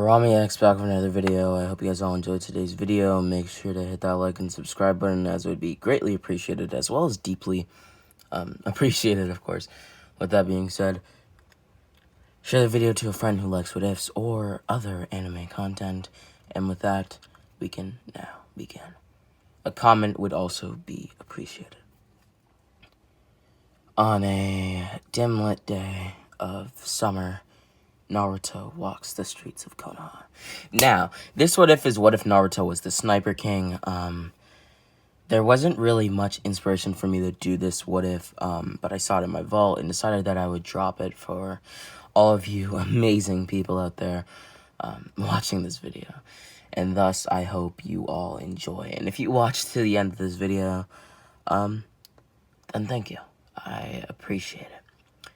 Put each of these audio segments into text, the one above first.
Rami X back with another video. I hope you guys all enjoyed today's video. Make sure to hit that like and subscribe button, as it would be greatly appreciated, as well as deeply appreciated, of course. With that being said, share the video to a friend who likes what ifs or other anime content. And with that, we can now begin. A comment would also be appreciated. On a dim lit day of summer, Naruto walks the streets of Konoha. Now, this what if is what if Naruto was the Sniper King. There wasn't really much inspiration for me to do this what if, but I saw it in my vault and decided that I would drop it for all of you amazing people out there watching this video. And thus, I hope you all enjoy. And if you watch to the end of this video, then thank you. I appreciate it.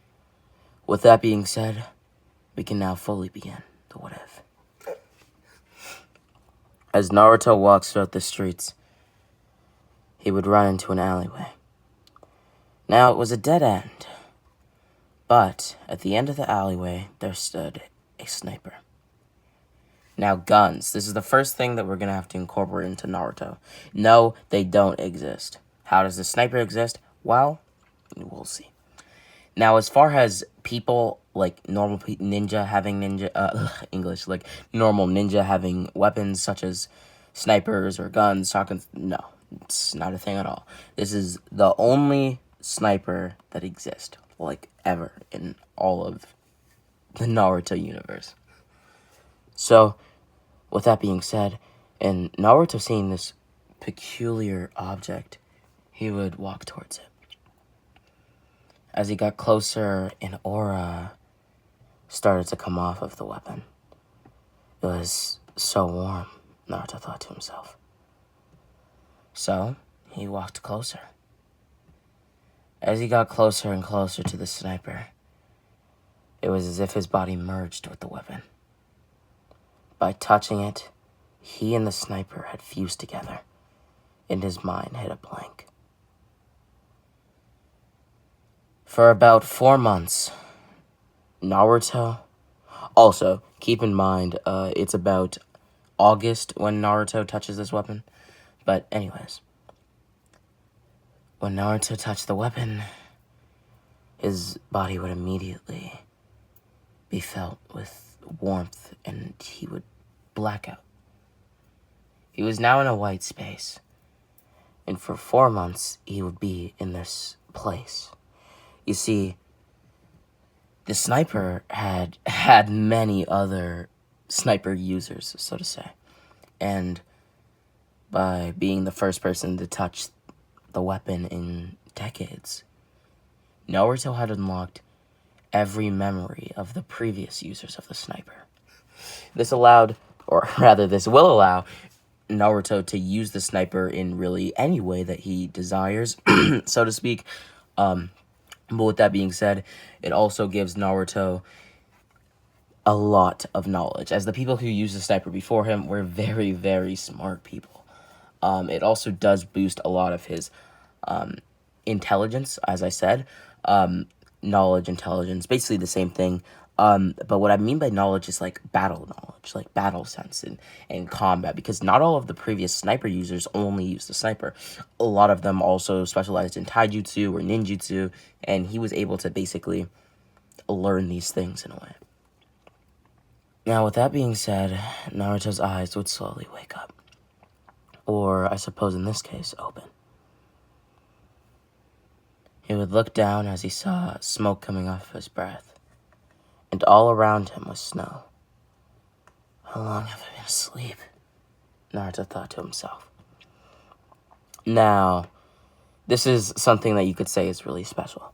With that being said, we can now fully begin the what if. As Naruto walks throughout the streets, he would run into an alleyway. Now, it was a dead end, but at the end of the alleyway, there stood a sniper. Now, guns. This is the first thing that we're going to have to incorporate into Naruto. No, they don't exist. How does the sniper exist? Well, we'll see. Now, as far as people, like normal ninja having English, like normal ninja having weapons such as snipers or guns, shotguns, no, it's not a thing at all. This is the only sniper that exists, like, ever in all of the Naruto universe. So, with that being said, and Naruto seeing this peculiar object, he would walk towards it. As he got closer, an aura started to come off of the weapon. It was so warm, Naruto thought to himself. So, he walked closer. As he got closer and closer to the sniper, it was as if his body merged with the weapon. By touching it, he and the sniper had fused together, and his mind hit a blank. For about 4 months, Naruto... Also, keep in mind, it's about August when Naruto touches this weapon. But anyways, when Naruto touched the weapon, his body would immediately be filled with warmth, and he would black out. He was now in a white space, and for 4 months, he would be in this place. You see, the sniper had many other sniper users, so to say. And by being the first person to touch the weapon in decades, Naruto had unlocked every memory of the previous users of the sniper. This allowed, or rather this will allow, Naruto to use the sniper in really any way that he desires, so to speak. But with that being said, it also gives Naruto a lot of knowledge, as the people who used the sniper before him were very, very smart people. It also does boost a lot of his intelligence, as I said. Knowledge, intelligence, basically the same thing. But what I mean by knowledge is like battle knowledge, like battle sense and combat, because not all of the previous sniper users only used the sniper. A lot of them also specialized in taijutsu or ninjutsu, and he was able to basically learn these things in a way. Now, with that being said, Naruto's eyes would slowly wake up. Or, I suppose in this case, open. He would look down as he saw smoke coming off of his breath, and all around him was snow. How long have I been asleep? Naruto thought to himself. Now, this is something that you could say is really special.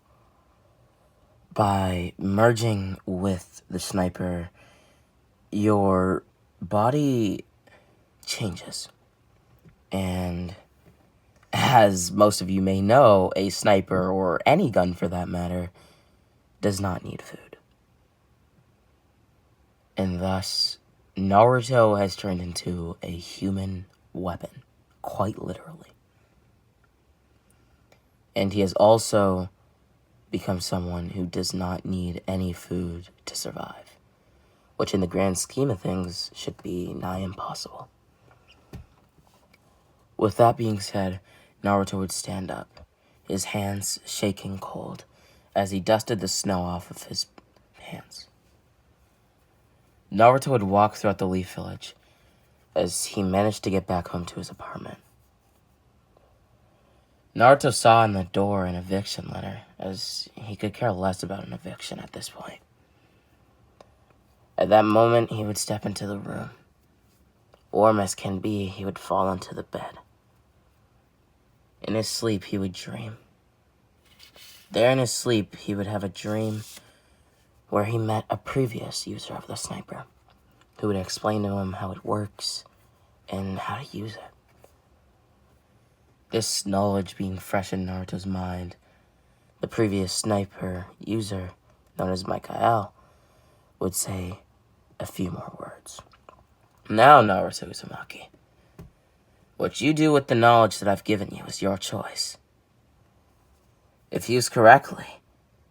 By merging with the sniper, your body changes. And as most of you may know, a sniper, or any gun for that matter, does not need food. And thus, Naruto has turned into a human weapon, quite literally. And he has also become someone who does not need any food to survive. which in the grand scheme of things should be nigh impossible. With that being said, Naruto would stand up, his hands shaking cold, as he dusted the snow off of his pants. Naruto would walk throughout the Leaf Village, as he managed to get back home to his apartment. Naruto saw in the door an eviction letter, as he could care less about an eviction at this point. At that moment, he would step into the room. Warm as can be, he would fall into the bed. In his sleep, he would dream. There in his sleep, he would have a dream where he met a previous user of the sniper, who would explain to him how it works and how to use it. This knowledge being fresh in Naruto's mind, the previous sniper user, known as Michael, would say a few more words. Now, Naruto Uzumaki, what you do with the knowledge that I've given you is your choice. If used correctly,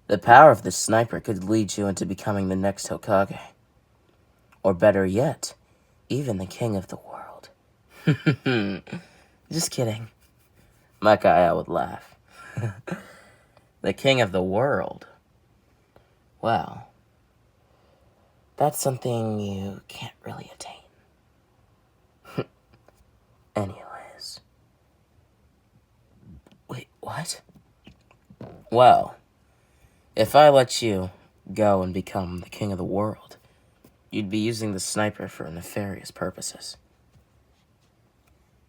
the power of this sniper could lead you into becoming the next Hokage. Or better yet, even the king of the world. Just kidding. Michael would laugh. The king of the world? Well, that's something you can't really attain. Anyways. Wait, what? Well, if I let you go and become the king of the world, you'd be using the sniper for nefarious purposes.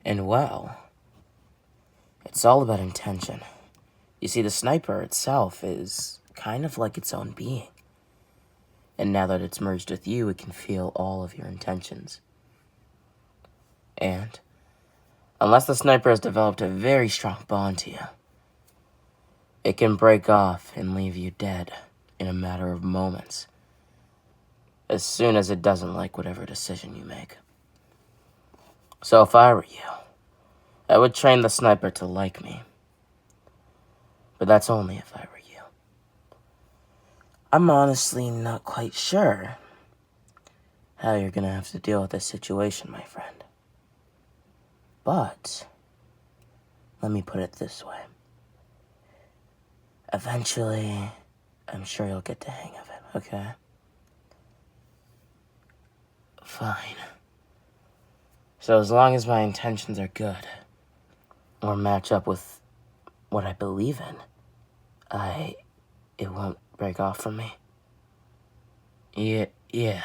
And well, it's all about intention. You see, the sniper itself is kind of like its own being. And now that it's merged with you, it can feel all of your intentions. And unless the sniper has developed a very strong bond to you, it can break off and leave you dead in a matter of moments, as soon as it doesn't like whatever decision you make. So if I were you, I would train the sniper to like me. But that's only if I were you. I'm honestly not quite sure how you're gonna have to deal with this situation, my friend. But let me put it this way. Eventually, I'm sure you'll get the hang of it, okay? Fine. So as long as my intentions are good, or match up with what I believe in, it won't break off from me. Yeah.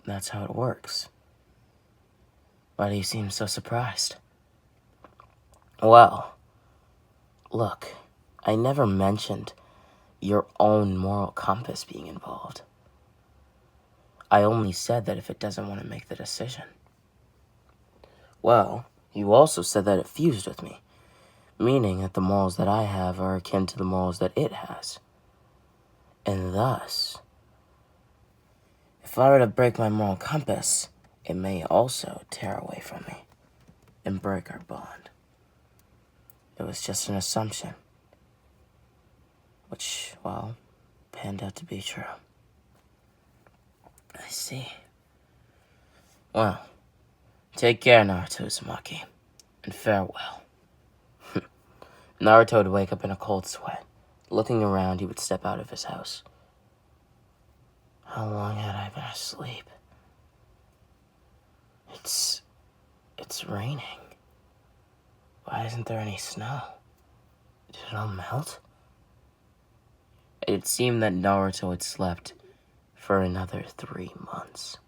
That's how it works. Why do you seem so surprised? Well, look, I never mentioned your own moral compass being involved. I only said that if it doesn't want to make the decision. Well, you also said that it fused with me, meaning that the morals that I have are akin to the morals that it has. And thus, if I were to break my moral compass, it may also tear away from me and break our bond. It was just an assumption, which, well, panned out to be true. I see. Well, take care, Naruto Uzumaki, and farewell. Naruto would wake up in a cold sweat. Looking around, he would step out of his house. How long had I been asleep? It's raining. Why isn't there any snow? Did it all melt? It seemed that Naruto had slept for another 3 months.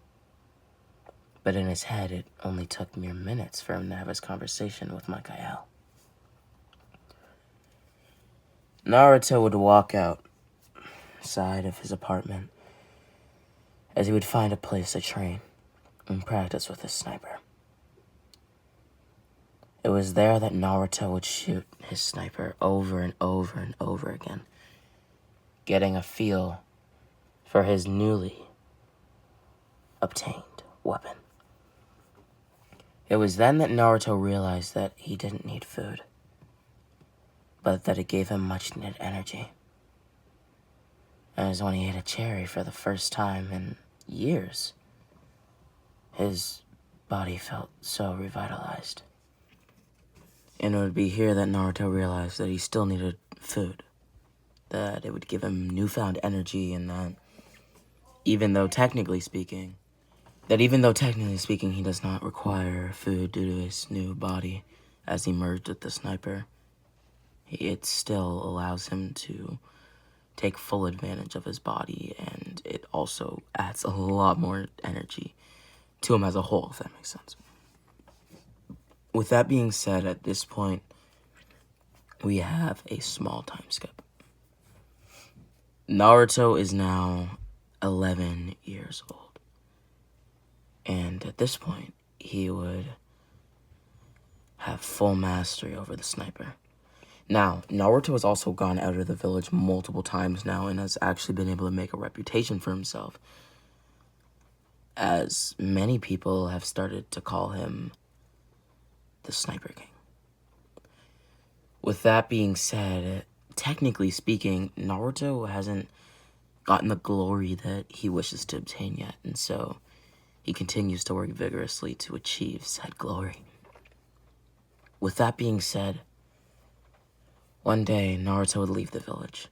But in his head, it only took mere minutes for him to have his conversation with Michael. Naruto would walk outside of his apartment as he would find a place to train and practice with his sniper. It was there that Naruto would shoot his sniper over and over and over again, getting a feel for his newly obtained weapon. It was then that Naruto realized that he didn't need food, but that it gave him much needed energy. as when he ate a cherry for the first time in years. His body felt so revitalized. And it would be here that Naruto realized that he still needed food, that it would give him newfound energy, and that even though technically speaking, he does not require food due to his new body as he merged with the sniper, it still allows him to take full advantage of his body, and it also adds a lot more energy to him as a whole, if that makes sense. With that being said, at this point, we have a small time skip. Naruto is now 11 years old. And at this point, he would have full mastery over the sniper. Now, Naruto has also gone out of the village multiple times now and has actually been able to make a reputation for himself, as many people have started to call him the Sniper King. With that being said, technically speaking, Naruto hasn't gotten the glory that he wishes to obtain yet, and so he continues to work vigorously to achieve said glory. With that being said, one day Naruto would leave the village.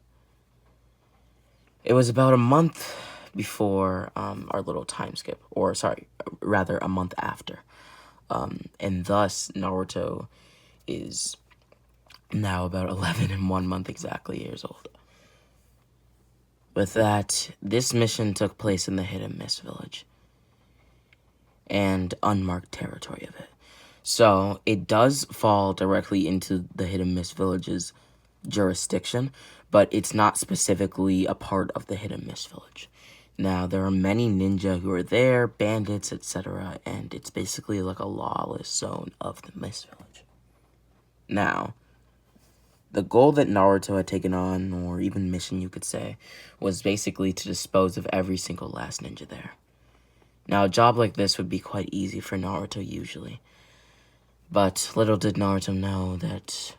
It was about a month before our little time skip, or sorry, rather a month after. And thus Naruto is now about 11 and 1 month exactly years old. With that, this mission took place in the Hit and Miss village and unmarked territory of it. So it does fall directly into the Hit and Miss village's jurisdiction, but it's not specifically a part of the Hit and Miss village. Now, there are many ninja who are there, bandits, etc., and it's basically like a lawless zone of the Mist village. Now, the goal that Naruto had taken on, or even mission you could say, was basically to dispose of every single last ninja there. Now, a job like this would be quite easy for Naruto usually, but little did Naruto know that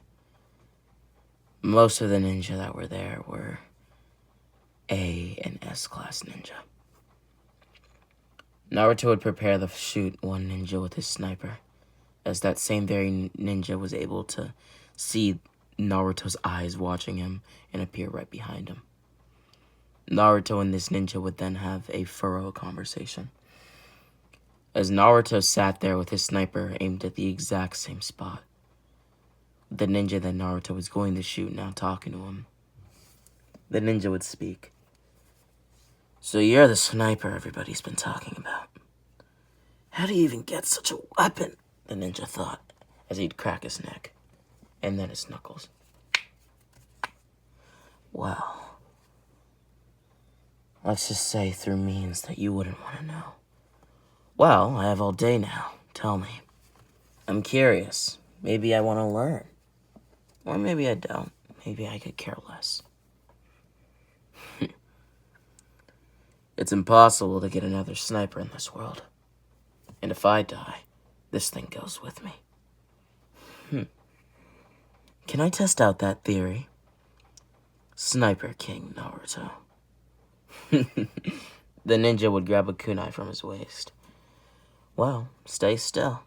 most of the ninja that were there were A and S class ninja. Naruto would prepare to shoot one ninja with his sniper, as that same very ninja was able to see Naruto's eyes watching him and appear right behind him. Naruto and this ninja would then have a thorough conversation, as Naruto sat there with his sniper aimed at the exact same spot. The ninja that Naruto was going to shoot now talking to him. The ninja would speak. "So you're the sniper everybody's been talking about. How do you even get such a weapon?" the ninja thought, as he'd crack his neck, and then his knuckles. "Well, let's just say through means that you wouldn't want to know." "Well, I have all day now. Tell me. I'm curious. Maybe I want to learn. Or maybe I don't. Maybe I could care less." "It's impossible to get another sniper in this world. And if I die, this thing goes with me." "Can I test out that theory?" "Sniper King Naruto." The ninja would grab a kunai from his waist. "Well, stay still."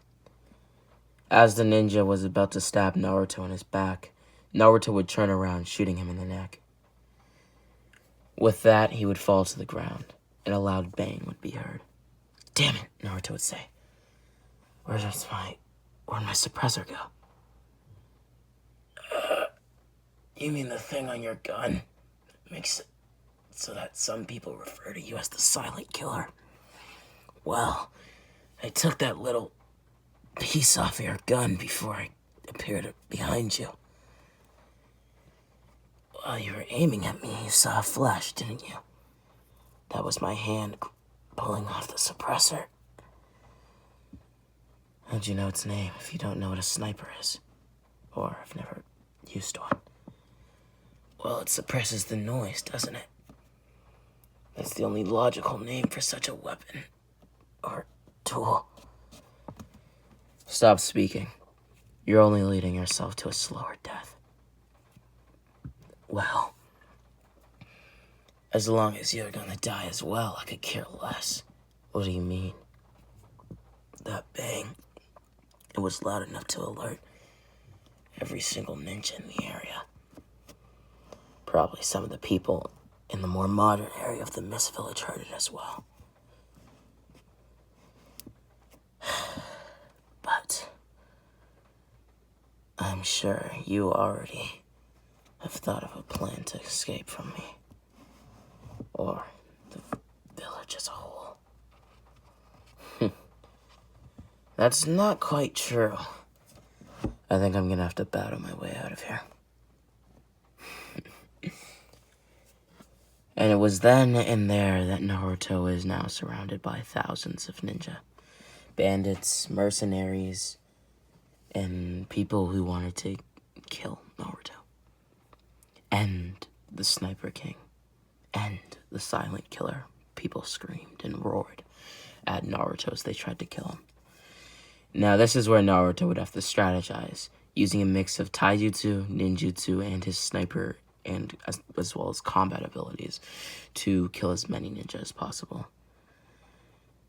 As the ninja was about to stab Naruto in his back, Naruto would turn around, shooting him in the neck. With that, he would fall to the ground, and a loud bang would be heard. "Damn it," Naruto would say. Where'd my suppressor go?" "You mean the thing on your gun that makes it so that some people refer to you as the silent killer? Well, I took that little piece off your gun before I appeared behind you. While you were aiming at me, you saw a flash, didn't you? That was my hand pulling off the suppressor." "How'd you know its name if you don't know what a sniper is? Or have never used one?" "Well, it suppresses the noise, doesn't it? That's the only logical name for such a weapon. Or tool." "Stop speaking. You're only leading yourself to a slower death." "Well, As long as you're gonna die as well, I could care less. What do you mean? That bang, it was loud enough to alert every single ninja in the area. Probably some of the people in the more modern area of the Mist Village heard it as well. But I'm sure you already have thought of a plan to escape from me. Or the village as a whole. That's not quite true. I think I'm gonna have to battle my way out of here. And it was then and there that Naruto is now surrounded by thousands of ninja. Bandits, mercenaries, and people who wanted to kill Naruto. And the Sniper King. And the Silent Killer. People screamed and roared at Naruto as they tried to kill him. Now this is where Naruto would have to strategize, using a mix of taijutsu, ninjutsu, and his sniper, and as well as combat abilities, to kill as many ninja as possible.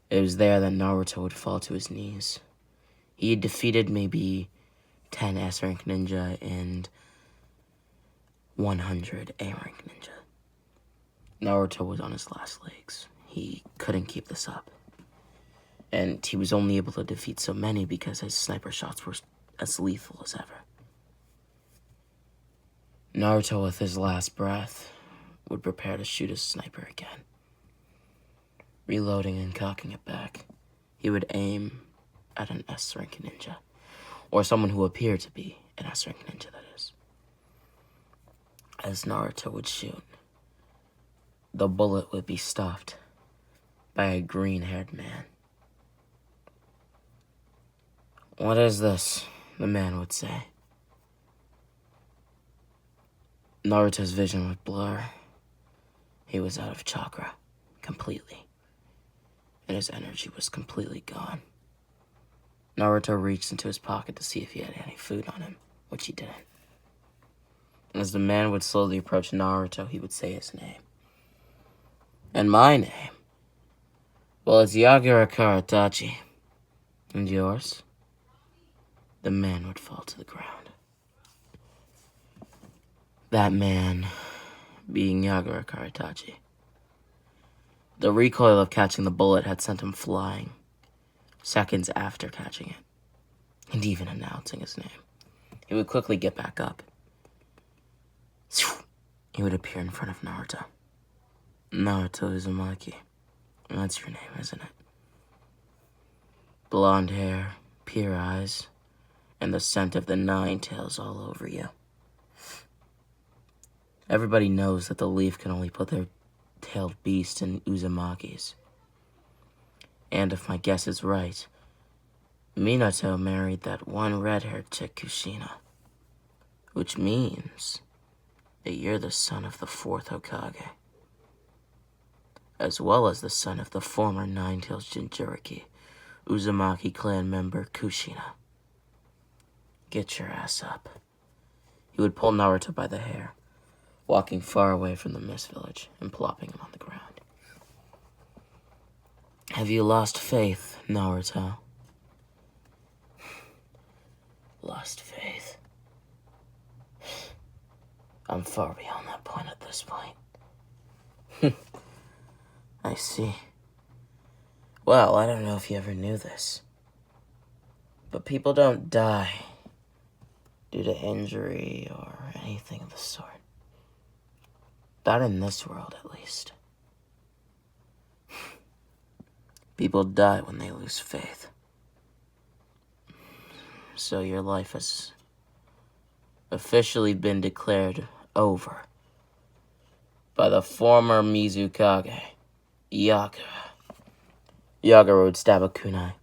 It was there that Naruto would fall to his knees. He had defeated maybe 10 S-rank ninja and 100 A-rank ninja. Naruto was on his last legs. He couldn't keep this up. And he was only able to defeat so many because his sniper shots were as lethal as ever. Naruto, with his last breath, would prepare to shoot his sniper again. Reloading and cocking it back, he would aim at an S-rank ninja, or someone who appeared to be an S-rank ninja, that is. As Naruto would shoot, the bullet would be stopped by a green-haired man. "What is this?" the man would say. Naruto's vision would blur. He was out of chakra, completely. And his energy was completely gone. Naruto reached into his pocket to see if he had any food on him, which he didn't. As the man would slowly approach Naruto, he would say his name. "And my name? Well, it's Yagura Karatachi. And yours?" The man would fall to the ground. That man being Yagura Karatachi. The recoil of catching the bullet had sent him flying, seconds after catching it, and even announcing his name. He would quickly get back up. He would appear in front of Naruto. "Naruto Uzumaki. That's your name, isn't it? Blonde hair, pure eyes, and the scent of the nine tails all over you. Everybody knows that the leaf can only put their tailed beast in Uzumaki's. And if my guess is right, Minato married that one red-haired chick Kushina. Which means that you're the son of the fourth Hokage, as well as the son of the former Nine-Tails Jinchuriki, Uzumaki clan member Kushina. Get your ass up." He would pull Naruto by the hair, walking far away from the Mist Village and plopping him on the ground. "Have you lost faith, Naruto?" Lost faith? I'm far beyond that point at this point. I see. Well, I don't know if you ever knew this, but people don't die due to injury or anything of the sort. Not in this world, at least. People die when they lose faith. So your life has officially been declared over by the former Mizukage, Yagura. Yagura would stab a kunai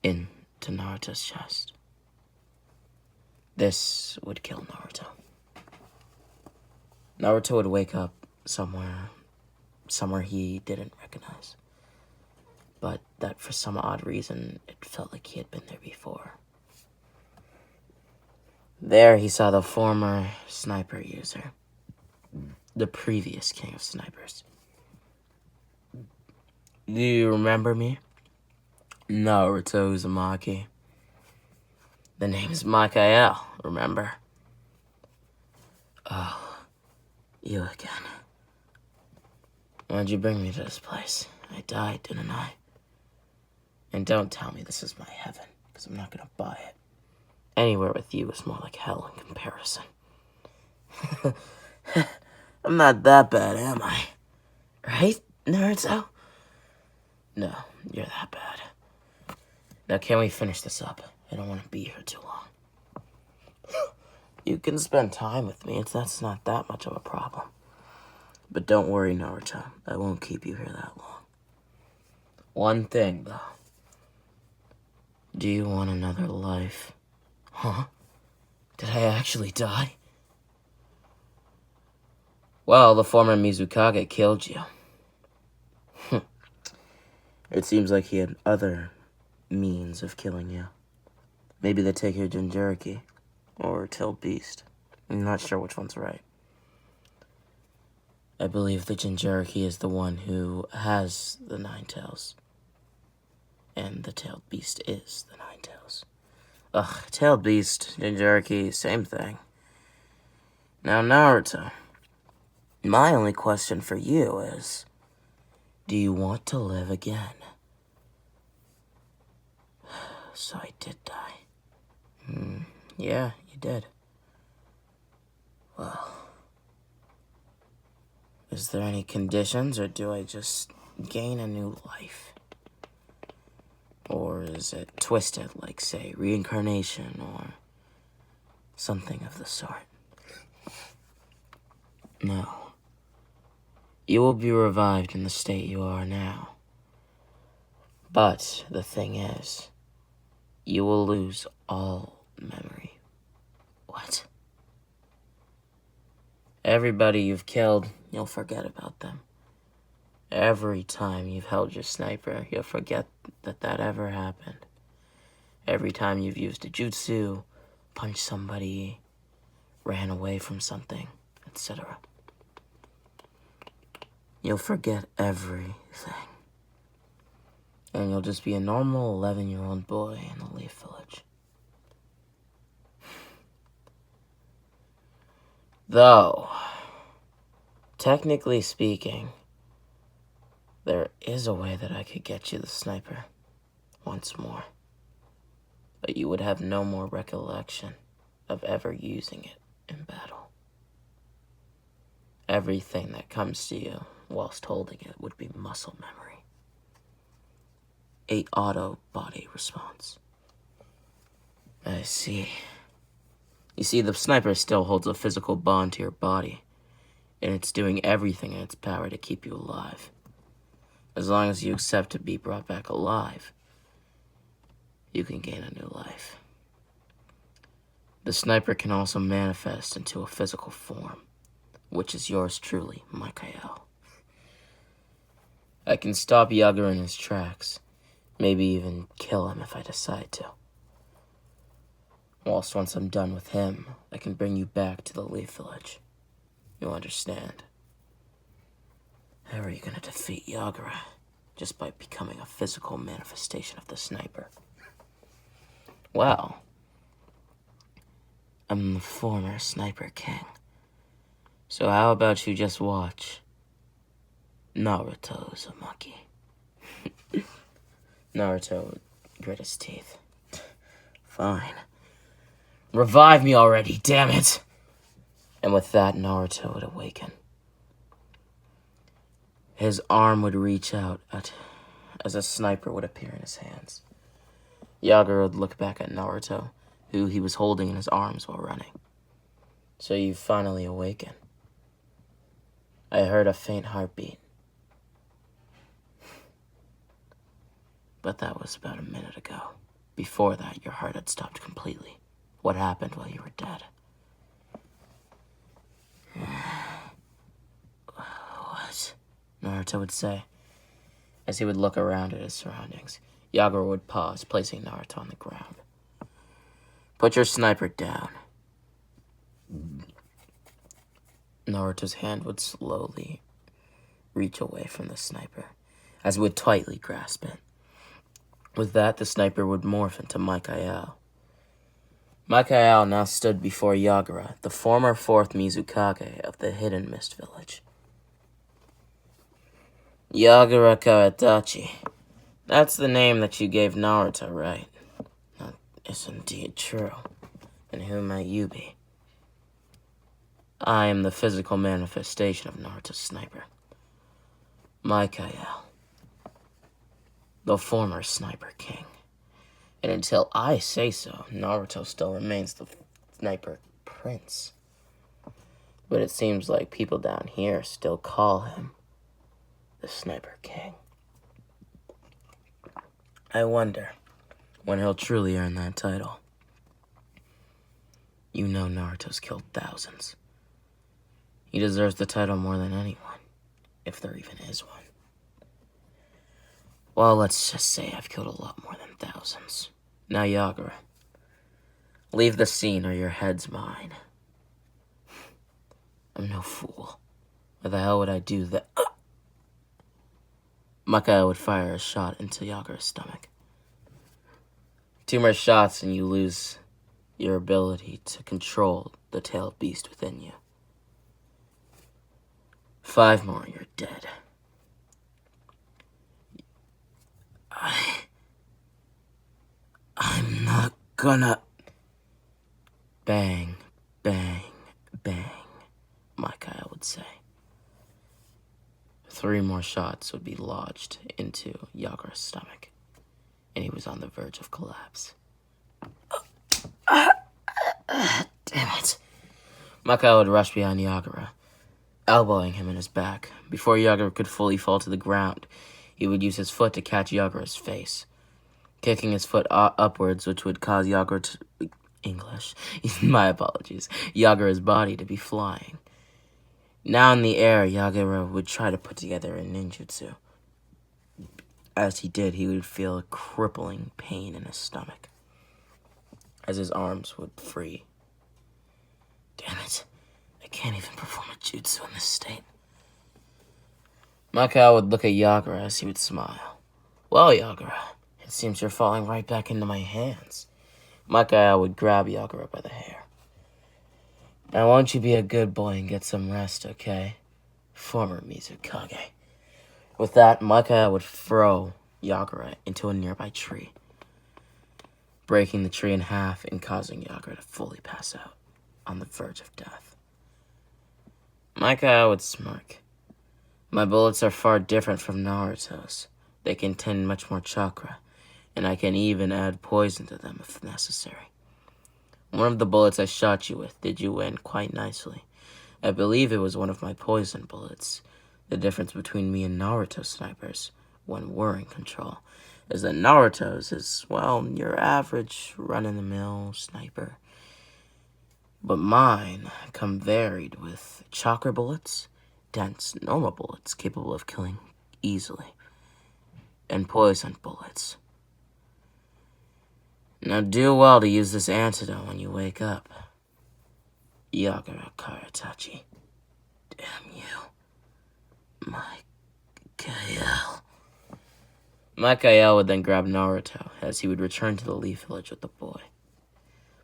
into Naruto's chest. This would kill Naruto. Naruto would wake up somewhere he didn't recognize, but that for some odd reason, it felt like he had been there before. There he saw the former sniper user, the previous king of snipers. Do you remember me? Naruto Uzumaki. The name is Mikael, remember? Oh, you again. Why'd you bring me to this place? I died, didn't I? And don't tell me this is my heaven, because I'm not gonna buy it. Anywhere with you is more like hell in comparison. I'm not that bad, am I? Right, Naruto? No, you're that bad. Now, can we finish this up? I don't want to be here too long. You can spend time with me. That's not that much of a problem. But don't worry, Naruto. I won't keep you here that long. One thing, though. Do you want another life? Huh? Did I actually die? Well, the former Mizukage killed you. It seems like he had other means of killing you. Maybe they take your Jinchuriki, or Tailed Beast. I'm not sure which one's right. I believe the Jinchuriki is the one who has the 9 tails. And the Tailed Beast is the 9 tails. Ugh, Tailed Beast, Jinchuriki, same thing. Now, Naruto, my only question for you is, do you want to live again? So I did die. Yeah, you did. Well, is there any conditions, or do I just gain a new life? Or is it twisted, like, say, reincarnation, or something of the sort? No. You will be revived in the state you are now. But the thing is, you will lose all memory. What? Everybody you've killed, you'll forget about them. Every time you've held your sniper, you'll forget that ever happened. Every time you've used a jutsu, punched somebody, ran away from something, etc. You'll forget everything. And you'll just be a normal 11-year-old boy in the Leaf Village. Though, technically speaking, there is a way that I could get you the sniper once more. But you would have no more recollection of ever using it in battle. Everything that comes to you whilst holding it would be muscle memory. A auto body response. I see. You see, the sniper still holds a physical bond to your body, and it's doing everything in its power to keep you alive. As long as you accept to be brought back alive, you can gain a new life. The sniper can also manifest into a physical form, which is yours truly, Mikael. I can stop Yagura in his tracks, maybe even kill him if I decide to. Whilst once I'm done with him, I can bring you back to the Leaf Village. You'll understand. How are you going to defeat Yagura? Just by becoming a physical manifestation of the sniper. Well, I'm the former Sniper King. So how about you just watch Naruto Uzumaki? Naruto would grit his teeth. Fine. Revive me already, damn it! And with that, Naruto would awaken. His arm would reach out as a sniper would appear in his hands. Yagura would look back at Naruto, who he was holding in his arms while running. So you finally awaken. I heard a faint heartbeat. But that was about a minute ago. Before that, your heart had stopped completely. What happened while you were dead? What? Naruto would say, as he would look around at his surroundings. Yagura would pause, placing Naruto on the ground. Put your sniper down. Naruto's hand would slowly reach away from the sniper, as it would tightly grasp it. With that, the sniper would morph into Mikael. Mikael now stood before Yagura, the former 4th Mizukage of the Hidden Mist Village. Yagura Karatachi. That's the name that you gave Naruto, right? That is indeed true. And who might you be? I am the physical manifestation of Naruto's sniper. Mikael, the former Sniper King. And until I say so, Naruto still remains the Sniper Prince. But it seems like people down here still call him the Sniper King. I wonder when he'll truly earn that title. You know Naruto's killed thousands. He deserves the title more than anyone, if there even is one. Well, let's just say I've killed a lot more than thousands. Now, Yagura, leave the scene or your head's mine. I'm no fool. Why the hell would I do that? Makaia would fire a shot into Yagura's stomach. 2 more shots and you lose your ability to control the tailed beast within you. 5 more, you're dead. I'm not gonna... Bang, bang, bang, Mikaia would say. 3 more shots would be lodged into Yagura's stomach, and he was on the verge of collapse. Damn it. Mikaia would rush behind Yagura, elbowing him in his back. Before Yagura could fully fall to the ground, he would use his foot to catch Yagura's face, kicking his foot upwards, which would cause Yagura to... English. My apologies. Yagura's body to be flying. Now in the air, Yagura would try to put together a ninjutsu. As he did, he would feel a crippling pain in his stomach, as his arms would free. Damn it. I can't even perform a jutsu in this state. Makaia would look at Yagura as he would smile. Well, Yagura, it seems you're falling right back into my hands. Makaia would grab Yagura by the hair. Now won't you be a good boy and get some rest, okay? Former Mizukage. With that, Makaia would throw Yagura into a nearby tree, breaking the tree in half and causing Yagura to fully pass out on the verge of death. Makaia would smirk. My bullets are far different from Naruto's. They contain much more chakra, and I can even add poison to them if necessary. One of the bullets I shot you with did you in quite nicely. I believe it was one of my poison bullets. The difference between me and Naruto snipers, when we're in control, is that Naruto's is, well, your average run-in-the-mill sniper. But mine come varied with chakra bullets, dense normal bullets capable of killing easily, and poison bullets. Now do well to use this antidote when you wake up. Yagura Karatachi. Damn you. Mikael. Mikael would then grab Naruto as he would return to the Leaf Village with the boy.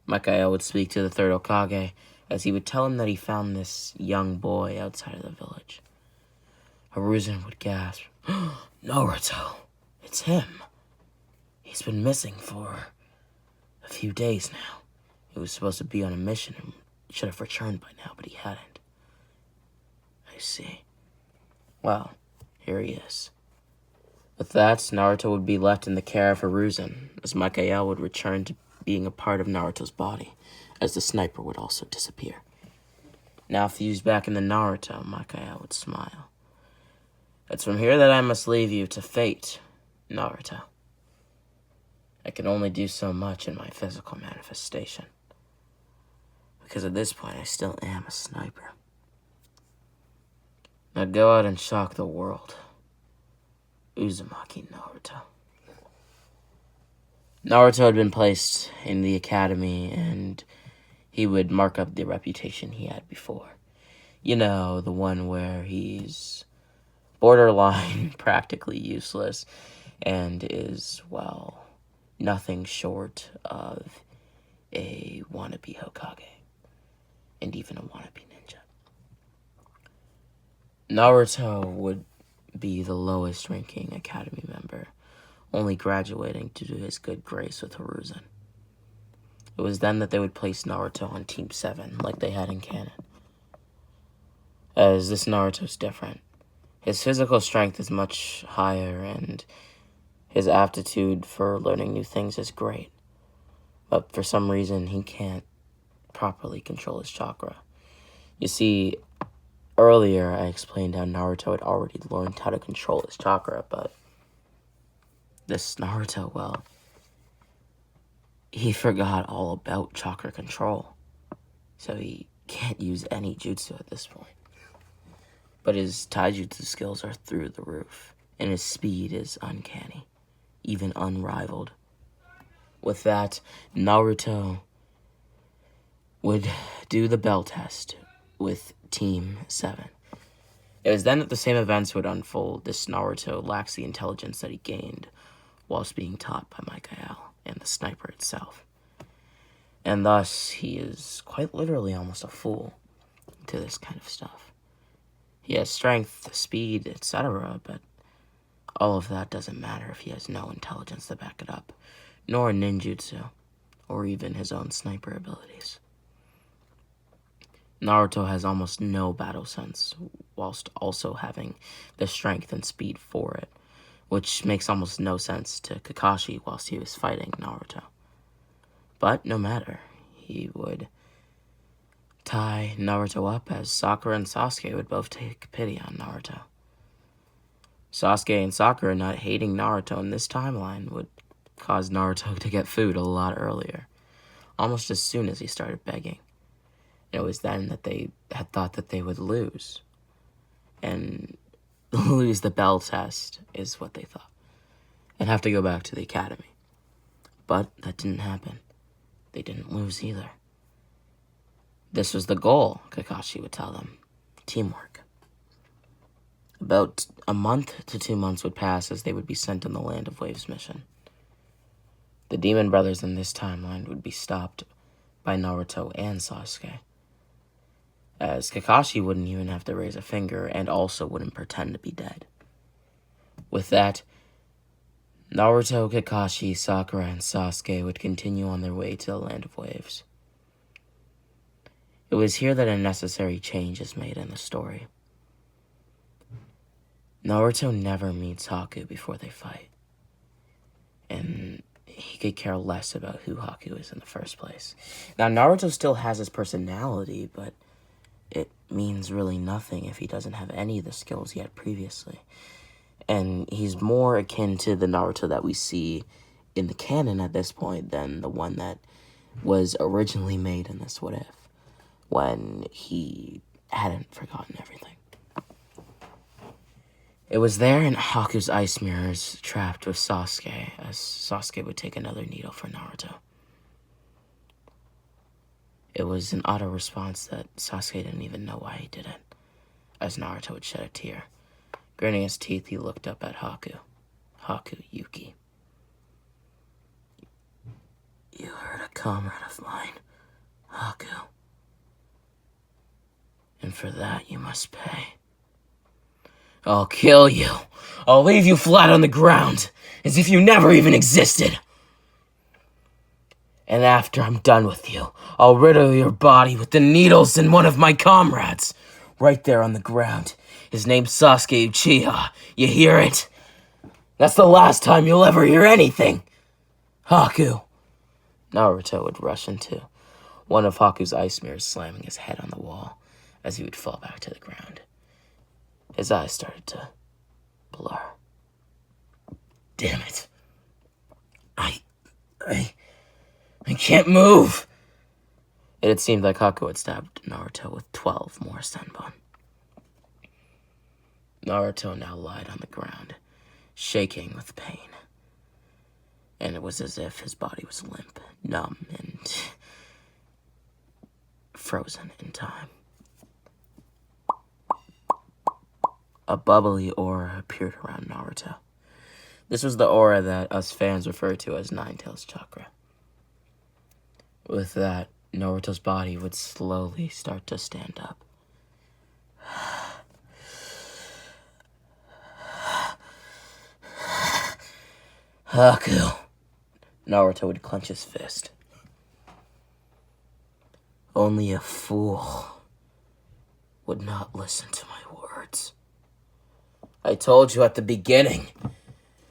Mikael would speak to the 3rd Hokage as he would tell him that he found this young boy outside of the village. Hiruzen would gasp, Naruto, it's him. He's been missing for a few days now. He was supposed to be on a mission and should have returned by now, but he hadn't. I see. Well, here he is. With that, Naruto would be left in the care of Hiruzen, as Mikael would return to being a part of Naruto's body, as the sniper would also disappear. Now fused back into Naruto, Mikael would smile. It's from here that I must leave you to fate, Naruto. I can only do so much in my physical manifestation, because at this point I still am a sniper. Now go out and shock the world. Uzumaki Naruto. Naruto had been placed in the academy, and he would mark up the reputation he had before. You know, the one where he's borderline practically useless and is, well, nothing short of a wannabe Hokage and even a wannabe ninja. Naruto would be the lowest ranking academy member, only graduating due to his good grace with Hiruzen. It was then that they would place Naruto on Team 7, like they had in canon. As this Naruto's different. His physical strength is much higher, and his aptitude for learning new things is great. But for some reason, he can't properly control his chakra. You see, earlier I explained how Naruto had already learned how to control his chakra, but this Naruto, well, he forgot all about chakra control. So he can't use any jutsu at this point. But his taijutsu skills are through the roof, and his speed is uncanny, even unrivaled. With that, Naruto would do the bell test with Team 7. It was then that the same events would unfold. This Naruto lacks the intelligence that he gained whilst being taught by Michael and the sniper itself. And thus, he is quite literally almost a fool to this kind of stuff. He has strength, speed, etc., but all of that doesn't matter if he has no intelligence to back it up, nor ninjutsu, or even his own sniper abilities. Naruto has almost no battle sense, whilst also having the strength and speed for it, which makes almost no sense to Kakashi whilst he was fighting Naruto. But no matter, he would tie Naruto up as Sakura and Sasuke would both take pity on Naruto. Sasuke and Sakura not hating Naruto in this timeline would cause Naruto to get food a lot earlier, almost as soon as he started begging. And it was then that they had thought that they would lose. And lose the bell test is what they thought. And have to go back to the academy. But that didn't happen. They didn't lose either. This was the goal, Kakashi would tell them. Teamwork. About a month to 2 months would pass as they would be sent on the Land of Waves mission. The Demon Brothers in this timeline would be stopped by Naruto and Sasuke, as Kakashi wouldn't even have to raise a finger and also wouldn't pretend to be dead. With that, Naruto, Kakashi, Sakura, and Sasuke would continue on their way to the Land of Waves. It was here that a necessary change is made in the story. Naruto never meets Haku before they fight, and he could care less about who Haku is in the first place. Now, Naruto still has his personality, but it means really nothing if he doesn't have any of the skills he had previously. And he's more akin to the Naruto that we see in the canon at this point than the one that was originally made in this What If, when he hadn't forgotten everything. It was there in Haku's ice mirrors, trapped with Sasuke, as Sasuke would take another needle for Naruto. It was an auto response that Sasuke didn't even know why he did it, as Naruto would shed a tear. Gritting his teeth, he looked up at Haku. Haku Yuki. You hurt a comrade of mine, Haku. And for that you must pay. I'll kill you. I'll leave you flat on the ground, as if you never even existed. And after I'm done with you, I'll riddle your body with the needles in one of my comrades. Right there on the ground. His name's Sasuke Uchiha. You hear it? That's the last time you'll ever hear anything. Haku. Naruto would rush into one of Haku's ice mirrors, slamming his head on the wall as he would fall back to the ground. His eyes started to blur. Damn it. I can't move. It had seemed like Haku had stabbed Naruto with 12 more senbon. Naruto now lied on the ground, shaking with pain. And it was as if his body was limp, numb, and frozen in time. a bubbly aura appeared around Naruto. This was the aura that us fans refer to as Nine-Tails Chakra. With that, Naruto's body would slowly start to stand up. Haku. Naruto would clench his fist. Only a fool would not listen to my words. I told you at the beginning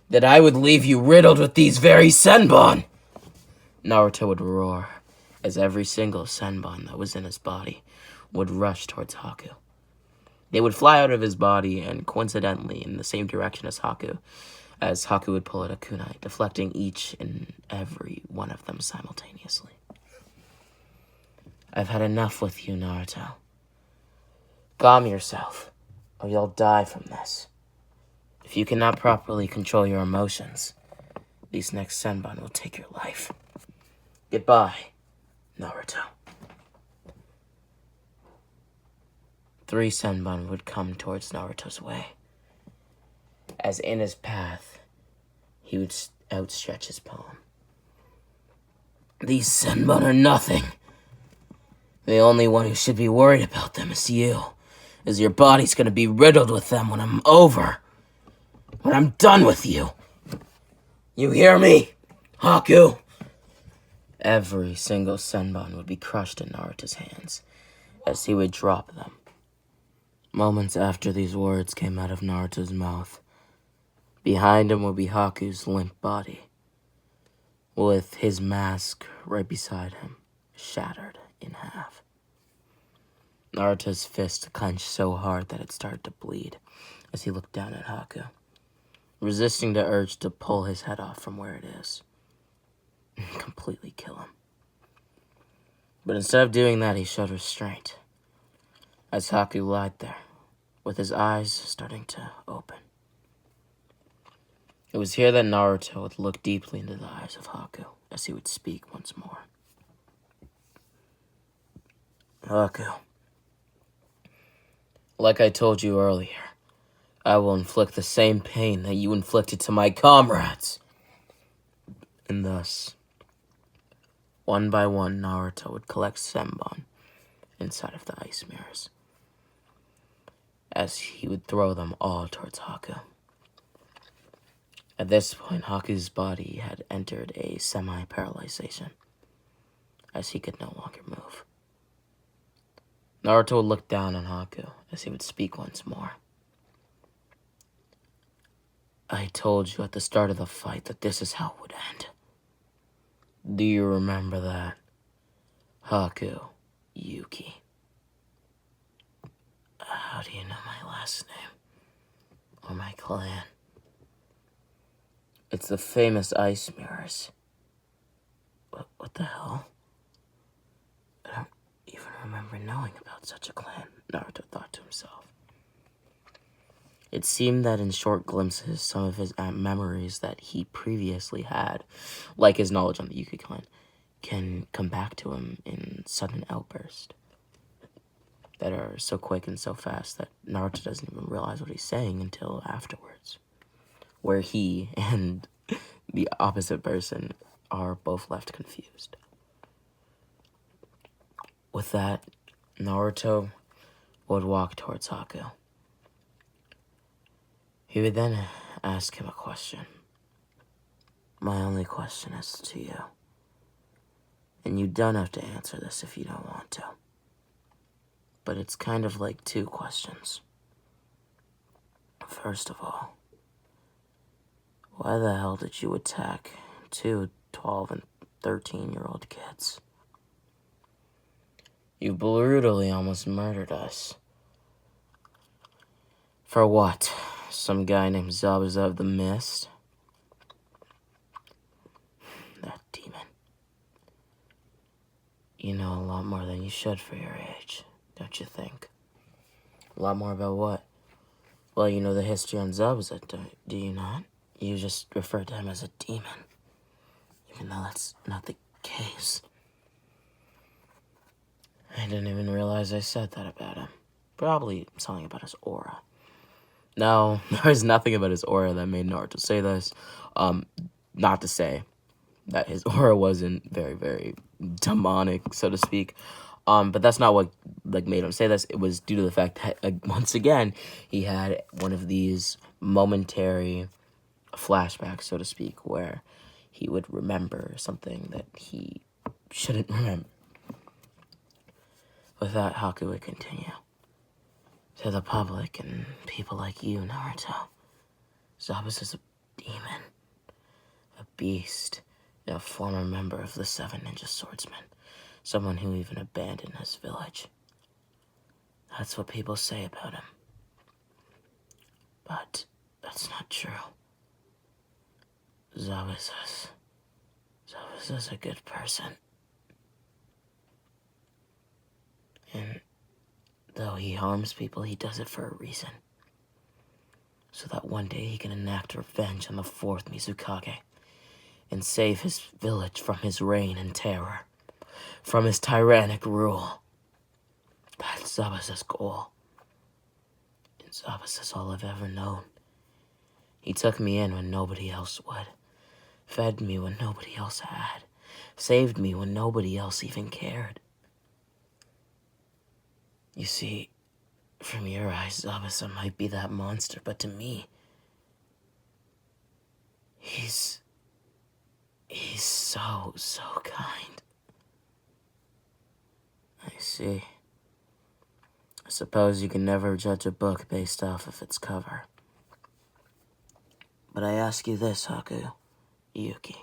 that I would leave you riddled with these very senbon. Naruto would roar as every single senbon that was in his body would rush towards Haku. They would fly out of his body and coincidentally in the same direction as Haku would pull out a kunai, deflecting each and every one of them simultaneously. I've had enough with you, Naruto. Calm yourself, or you'll die from this. If you cannot properly control your emotions, these next senbon will take your life. Goodbye, Naruto. 3 senbon would come towards Naruto's way. As in his path, he would outstretch his palm. These senbon are nothing. The only one who should be worried about them is you, as your body's gonna be riddled with them when I'm over. When I'm done with you. You hear me, Haku? Every single senbon would be crushed in Naruto's hands, as he would drop them. Moments after these words came out of Naruto's mouth, behind him would be Haku's limp body, with his mask right beside him, shattered in half. Naruto's fist clenched so hard that it started to bleed as he looked down at Haku, resisting the urge to pull his head off from where it is and completely kill him. But instead of doing that, he showed restraint as Haku lied there, with his eyes starting to open. It was here that Naruto would look deeply into the eyes of Haku as he would speak once more. Haku, like I told you earlier, I will inflict the same pain that you inflicted to my comrades. And thus, one by one, Naruto would collect senbon inside of the ice mirrors, as he would throw them all towards Haku. At this point, Haku's body had entered a semi-paralyzation, as he could no longer move. Naruto would look down on Haku as he would speak once more. I told you at the start of the fight that this is how it would end. Do you remember that? Haku Yuki. How do you know my last name? Or my clan? It's the famous ice mirrors. What the hell? I don't even remember knowing about such a clan, Naruto thought to himself. It seemed that in short glimpses, some of his memories that he previously had, like his knowledge on the Yuki clan, can come back to him in sudden outbursts that are so quick and so fast that Naruto doesn't even realize what he's saying until afterwards, where he and the opposite person are both left confused. With that, Naruto would walk towards Haku. He would then ask him a question. My only question is to you. And you don't have to answer this if you don't want to. But it's kind of like 2 questions. First of all, why the hell did you attack 2 12 and 13-year-old kids? You brutally almost murdered us. For what? Some guy named Zabuza of the Mist? That demon. You know a lot more than you should for your age, don't you think? A lot more about what? Well, you know the history on Zabuza, do you not? You just refer to him as a demon, even though that's not the case. I didn't even realize I said that about him. Probably something about his aura. No, there's nothing about his aura that made Naruto say this. Not to say that his aura wasn't very, very demonic, so to speak. But that's not what made him say this. It was due to the fact that once again he had one of these momentary flashbacks, so to speak, where he would remember something that he shouldn't remember. With that, Haku would continue. To the public and people like you, Naruto, Zabuza's a demon, a beast, and a former member of the 7 Ninja Swordsmen, someone who even abandoned his village. That's what people say about him. But that's not true. Zabuza's a good person. And though he harms people, he does it for a reason. So that one day he can enact revenge on the 4th Mizukage and save his village from his reign and terror, from his tyrannic rule. That's Zabuza's goal. And Zabuza's all I've ever known. He took me in when nobody else would, fed me when nobody else had, saved me when nobody else even cared. You see, from your eyes, Zabuza might be that monster, but to me, he's so kind. I see. I suppose you can never judge a book based off of its cover. But I ask you this, Haku, Yuki.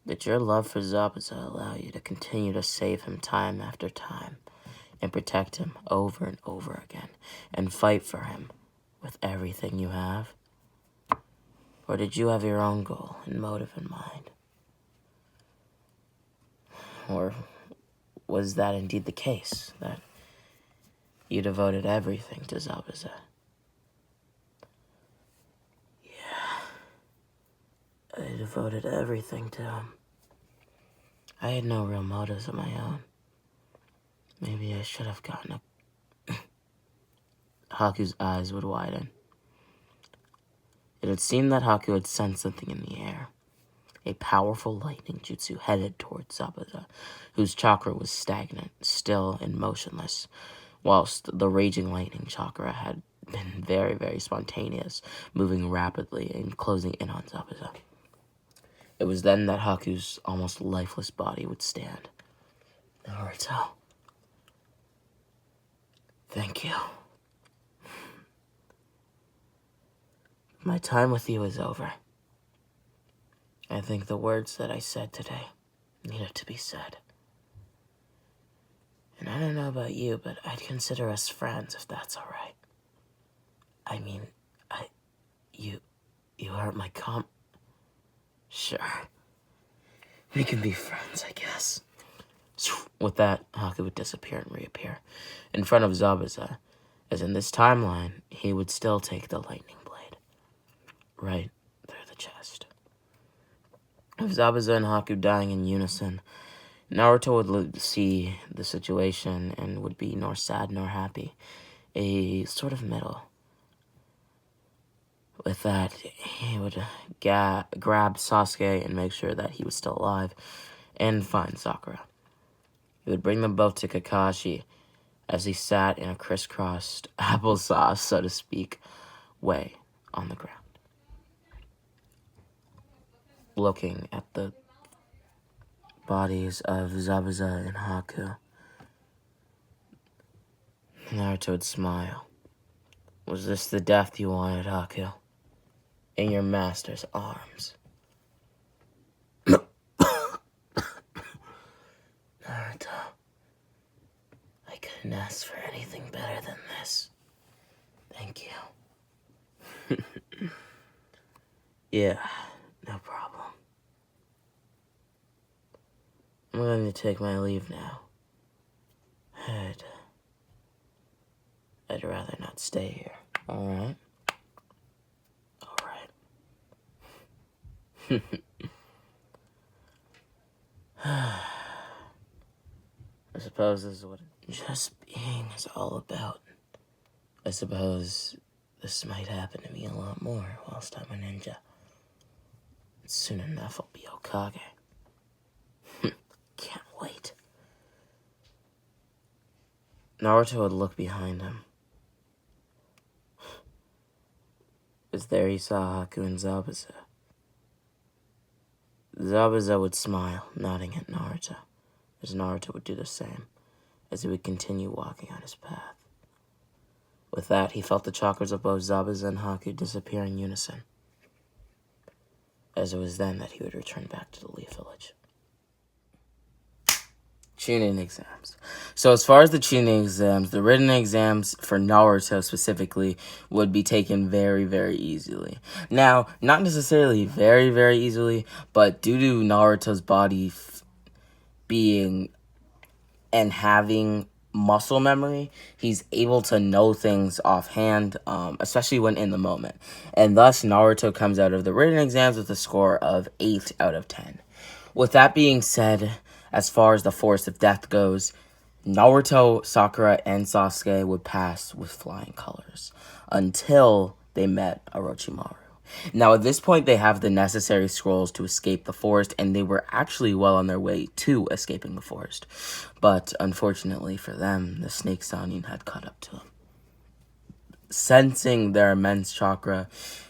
Did your love for Zabuza allow you to continue to save him time after time, and protect him over and over again, and fight for him with everything you have? Or did you have your own goal and motive in mind? Or was that indeed the case, that you devoted everything to Zabuza? Yeah, I devoted everything to him. I had no real motives of my own. Maybe I should have gotten a... Haku's eyes would widen. It had seemed that Haku had sensed something in the air. A powerful lightning jutsu headed towards Zabuza, whose chakra was stagnant, still and motionless, whilst the raging lightning chakra had been very, very spontaneous, moving rapidly and closing in on Zabuza. It was then that Haku's almost lifeless body would stand. Naruto. Thank you. My time with you is over. I think the words that I said today needed to be said. And I don't know about you, but I'd consider us friends if that's alright. I mean, you aren't my Sure. We can be friends, I guess. With that, Haku would disappear and reappear in front of Zabuza, as in this timeline, he would still take the lightning blade right through the chest. With Zabuza and Haku dying in unison, Naruto would see the situation and would be nor sad nor happy, a sort of middle. With that, he would grab Sasuke and make sure that he was still alive, and find Sakura. He would bring them both to Kakashi as he sat in a crisscrossed applesauce, so to speak, way on the ground, looking at the bodies of Zabuza and Haku. Naruto would smile. Was this the death you wanted, Haku? In your master's arms. Naruto, I couldn't ask for anything better than this. Thank you. Yeah, no problem. I'm going to take my leave now. I'd rather not stay here, alright? Alright. I suppose this is what just being is all about. I suppose this might happen to me a lot more whilst I'm a ninja. Soon enough, I'll be Hokage. Can't wait. Naruto would look behind him. As there he saw Haku and Zabuza. Zabuza would smile, nodding at Naruto, as Naruto would do the same, as he would continue walking on his path. With that, he felt the chakras of both Zabuza and Haku disappear in unison, as it was then that he would return back to the Leaf Village. Chunin exams. So as far as the Chunin exams, the written exams for Naruto specifically would be taken very, very easily. Now, not necessarily very, very easily, but due to Naruto's body being and having muscle memory, he's able to know things offhand, especially when in the moment. And thus, Naruto comes out of the written exams with a score of 8 out of 10. With that being said, as far as the Forest of Death goes, Naruto, Sakura, and Sasuke would pass with flying colors until they met Orochimaru. Now, at this point, they have the necessary scrolls to escape the forest, and they were actually well on their way to escaping the forest. But unfortunately for them, the Snake Sannin had caught up to them. Sensing their immense chakra,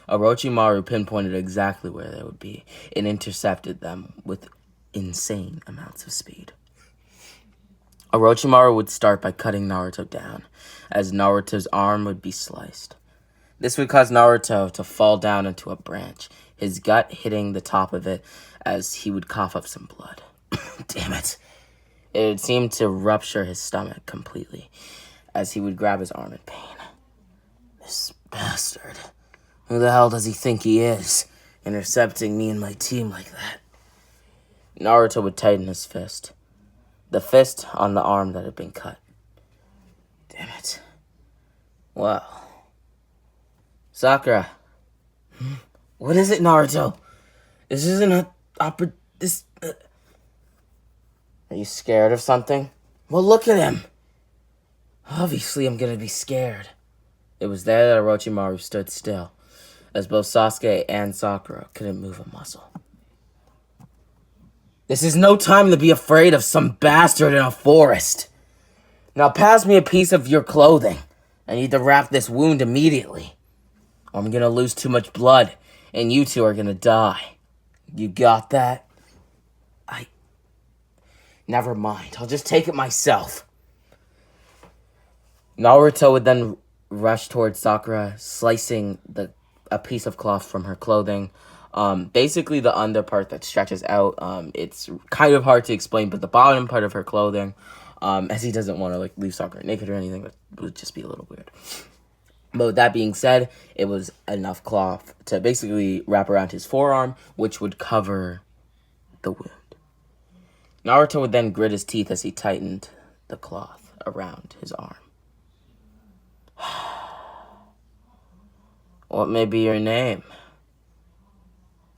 Orochimaru pinpointed exactly where they would be and intercepted them with insane amounts of speed. Orochimaru would start by cutting Naruto down, as Naruto's arm would be sliced. This would cause Naruto to fall down into a branch, his gut hitting the top of it as he would cough up some blood. Damn it. It would seem to rupture his stomach completely, as he would grab his arm in pain. This bastard. Who the hell does he think he is, intercepting me and my team like that? Naruto would tighten his fist. The fist on the arm that had been cut. Damn it. Well. Sakura. What is it, Naruto? This isn't a... Are you scared of something? Well, look at him. Obviously, I'm gonna be scared. It was there that Orochimaru stood still, as both Sasuke and Sakura couldn't move a muscle. This is no time to be afraid of some bastard in a forest. Now pass me a piece of your clothing. I need to wrap this wound immediately, or I'm gonna lose too much blood, and you two are gonna die. You got that? Never mind, I'll just take it myself. Naruto would then rush towards Sakura, slicing a piece of cloth from her clothing. Basically the under part that stretches out. It's kind of hard to explain, but the bottom part of her clothing, as he doesn't want to leave Sakura naked or anything, but it would just be a little weird. But with that being said, it was enough cloth to basically wrap around his forearm, which would cover the wound. Naruto would then grit his teeth as he tightened the cloth around his arm. What may be your name?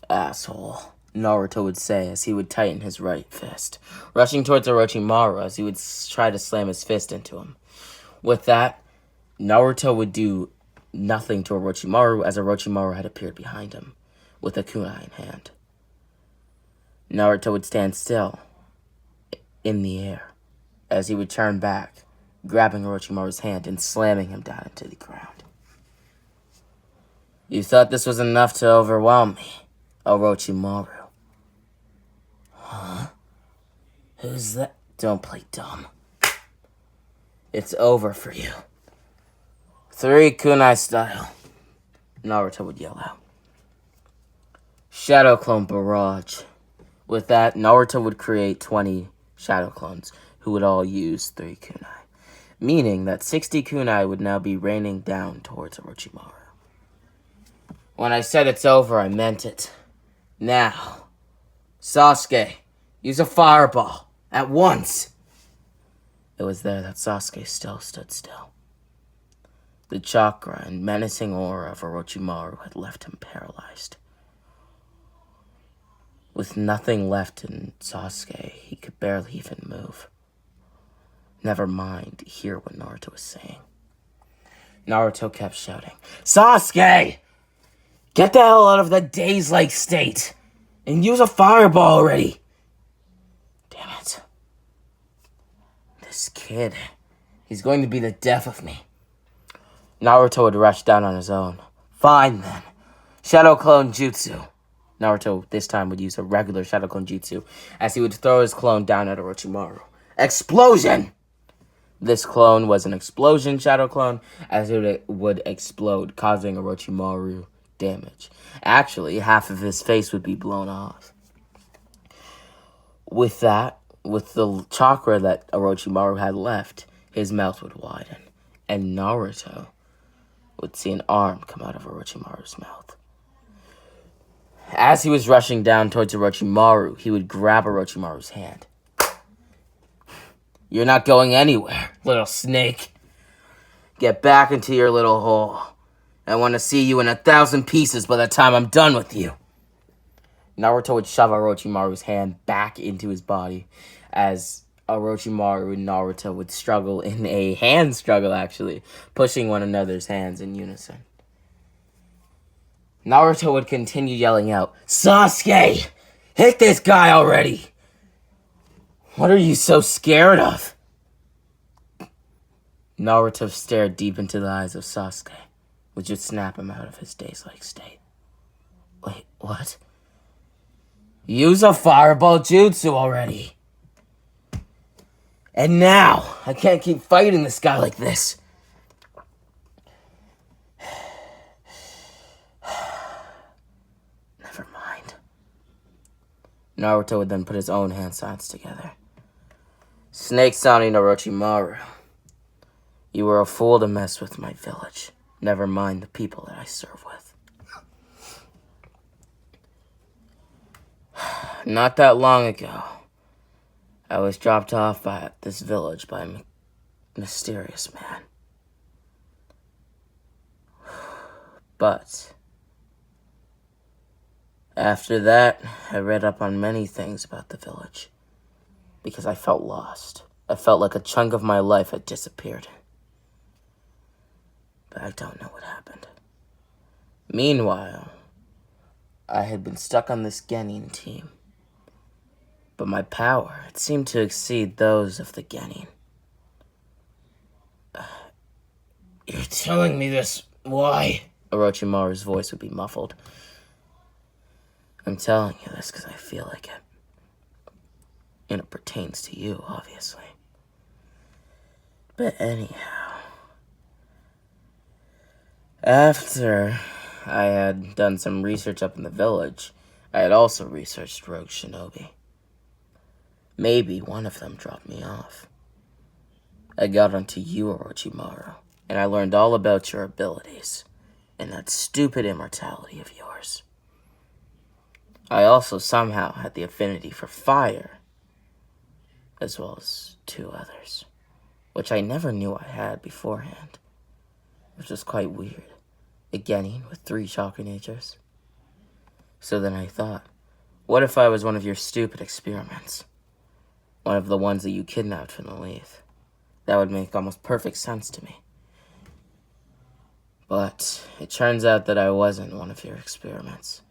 Asshole, Naruto would say as he would tighten his right fist, rushing towards Orochimaru as he would try to slam his fist into him. With that, Naruto would do nothing to Orochimaru as Orochimaru had appeared behind him, with a kunai in hand. Naruto would stand still, in the air, as he would turn back, grabbing Orochimaru's hand and slamming him down into the ground. You thought this was enough to overwhelm me, Orochimaru. Huh? Who's that? Don't play dumb. It's over for you. 3 kunai style, Naruto would yell out. Shadow Clone Barrage. With that, Naruto would create 20 Shadow Clones, who would all use 3 kunai, meaning that 60 kunai would now be raining down towards Orochimaru. When I said it's over, I meant it. Now, Sasuke, use a fireball, at once! It was there that Sasuke still stood still. The chakra and menacing aura of Orochimaru had left him paralyzed. With nothing left in Sasuke, he could barely even move. never mind hear what Naruto was saying. Naruto kept shouting, "Sasuke! Get the hell out of the daze-like state! And use a fireball already!" Damn it. This kid, he's going to be the death of me. Naruto would rush down on his own. Fine then. Shadow Clone Jutsu. Naruto this time would use a regular Shadow Clone Jutsu as he would throw his clone down at Orochimaru. Explosion! This clone was an explosion Shadow Clone as it would explode, causing Orochimaru damage. Actually, half of his face would be blown off. With the chakra that Orochimaru had left, his mouth would widen, and Naruto would see an arm come out of Orochimaru's mouth. As he was rushing down towards Orochimaru, he would grab Orochimaru's hand. "You're not going anywhere, little snake. Get back into your little hole. I want to see you in 1,000 pieces by the time I'm done with you." Naruto would shove Orochimaru's hand back into his body as Orochimaru and Naruto would struggle in a hand struggle, actually, pushing one another's hands in unison. Naruto would continue yelling out, "Sasuke! Hit this guy already! What are you so scared of?" Naruto stared deep into the eyes of Sasuke, which would snap him out of his daze-like state. "Wait, what? Use a fireball jutsu already. And now, I can't keep fighting this guy like this." Never mind. Naruto would then put his own hand signs together. "Snake sounding Orochimaru. You were a fool to mess with my village. Never mind the people that I serve with. Not that long ago, I was dropped off at this village by a mysterious man. But after that, I read up on many things about the village because I felt lost. I felt like a chunk of my life had disappeared. But I don't know what happened. Meanwhile, I had been stuck on this Genin team. But my power, it seemed to exceed those of the Genin. You're telling me this, why?" Orochimaru's voice would be muffled. "I'm telling you this because I feel like it. And it pertains to you, obviously. But anyhow, after I had done some research up in the village, I had also researched rogue shinobi. Maybe one of them dropped me off. I got onto you, Orochimaru, and I learned all about your abilities and that stupid immortality of yours. I also somehow had the affinity for fire, as well as 2 others, which I never knew I had beforehand, which was quite weird. A Genin with 3 chakra natures. So then I thought, what if I was one of your stupid experiments? One of the ones that you kidnapped from the Leaf. That would make almost perfect sense to me. But it turns out that I wasn't one of your experiments.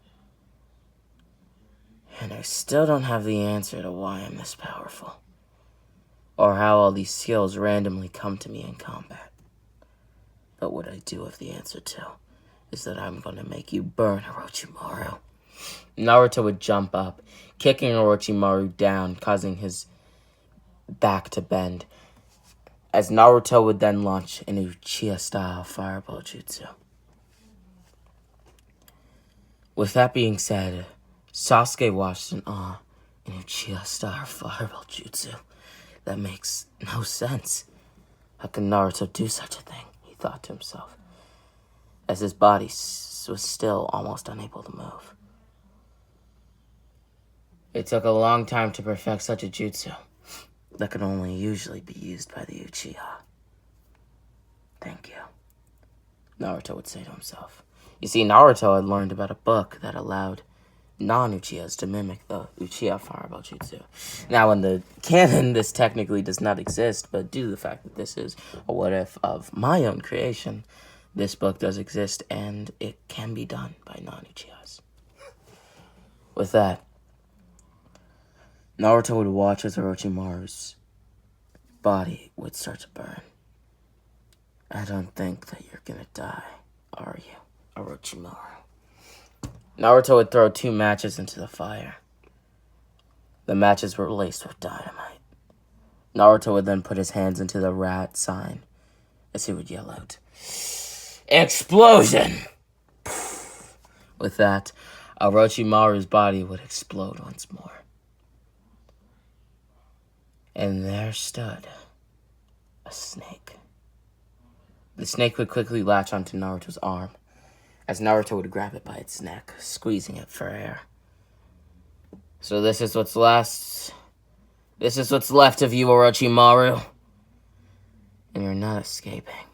And I still don't have the answer to why I'm this powerful, or how all these skills randomly come to me in combat. But what I do have the answer to is that I'm going to make you burn, Orochimaru." Naruto would jump up, kicking Orochimaru down, causing his back to bend, as Naruto would then launch an Uchiha-style fireball jutsu. With that being said, Sasuke watched in awe an Uchiha-style fireball jutsu. That makes no sense. How can Naruto do such a thing? He thought to himself, as his body was still almost unable to move. It took a long time to perfect such a jutsu that could only usually be used by the Uchiha. "Thank you," Naruto would say to himself. You see, Naruto had learned about a book that allowed non-Uchihas to mimic the Uchiha Fireball Jutsu. Now, in the canon, this technically does not exist, but due to the fact that this is a what-if of my own creation, this book does exist, and it can be done by non-Uchihas. With that, Naruto would watch as Orochimaru's body would start to burn. I don't think that you're gonna die, are you, Orochimaru? Naruto would throw 2 matches into the fire. The matches were laced with dynamite. Naruto would then put his hands into the rat sign as he would yell out, "Explosion!" With that, Orochimaru's body would explode once more. And there stood a snake. The snake would quickly latch onto Naruto's arm, as Naruto would grab it by its neck, squeezing it for air. So this is what's left of you, Orochimaru. And you're not escaping.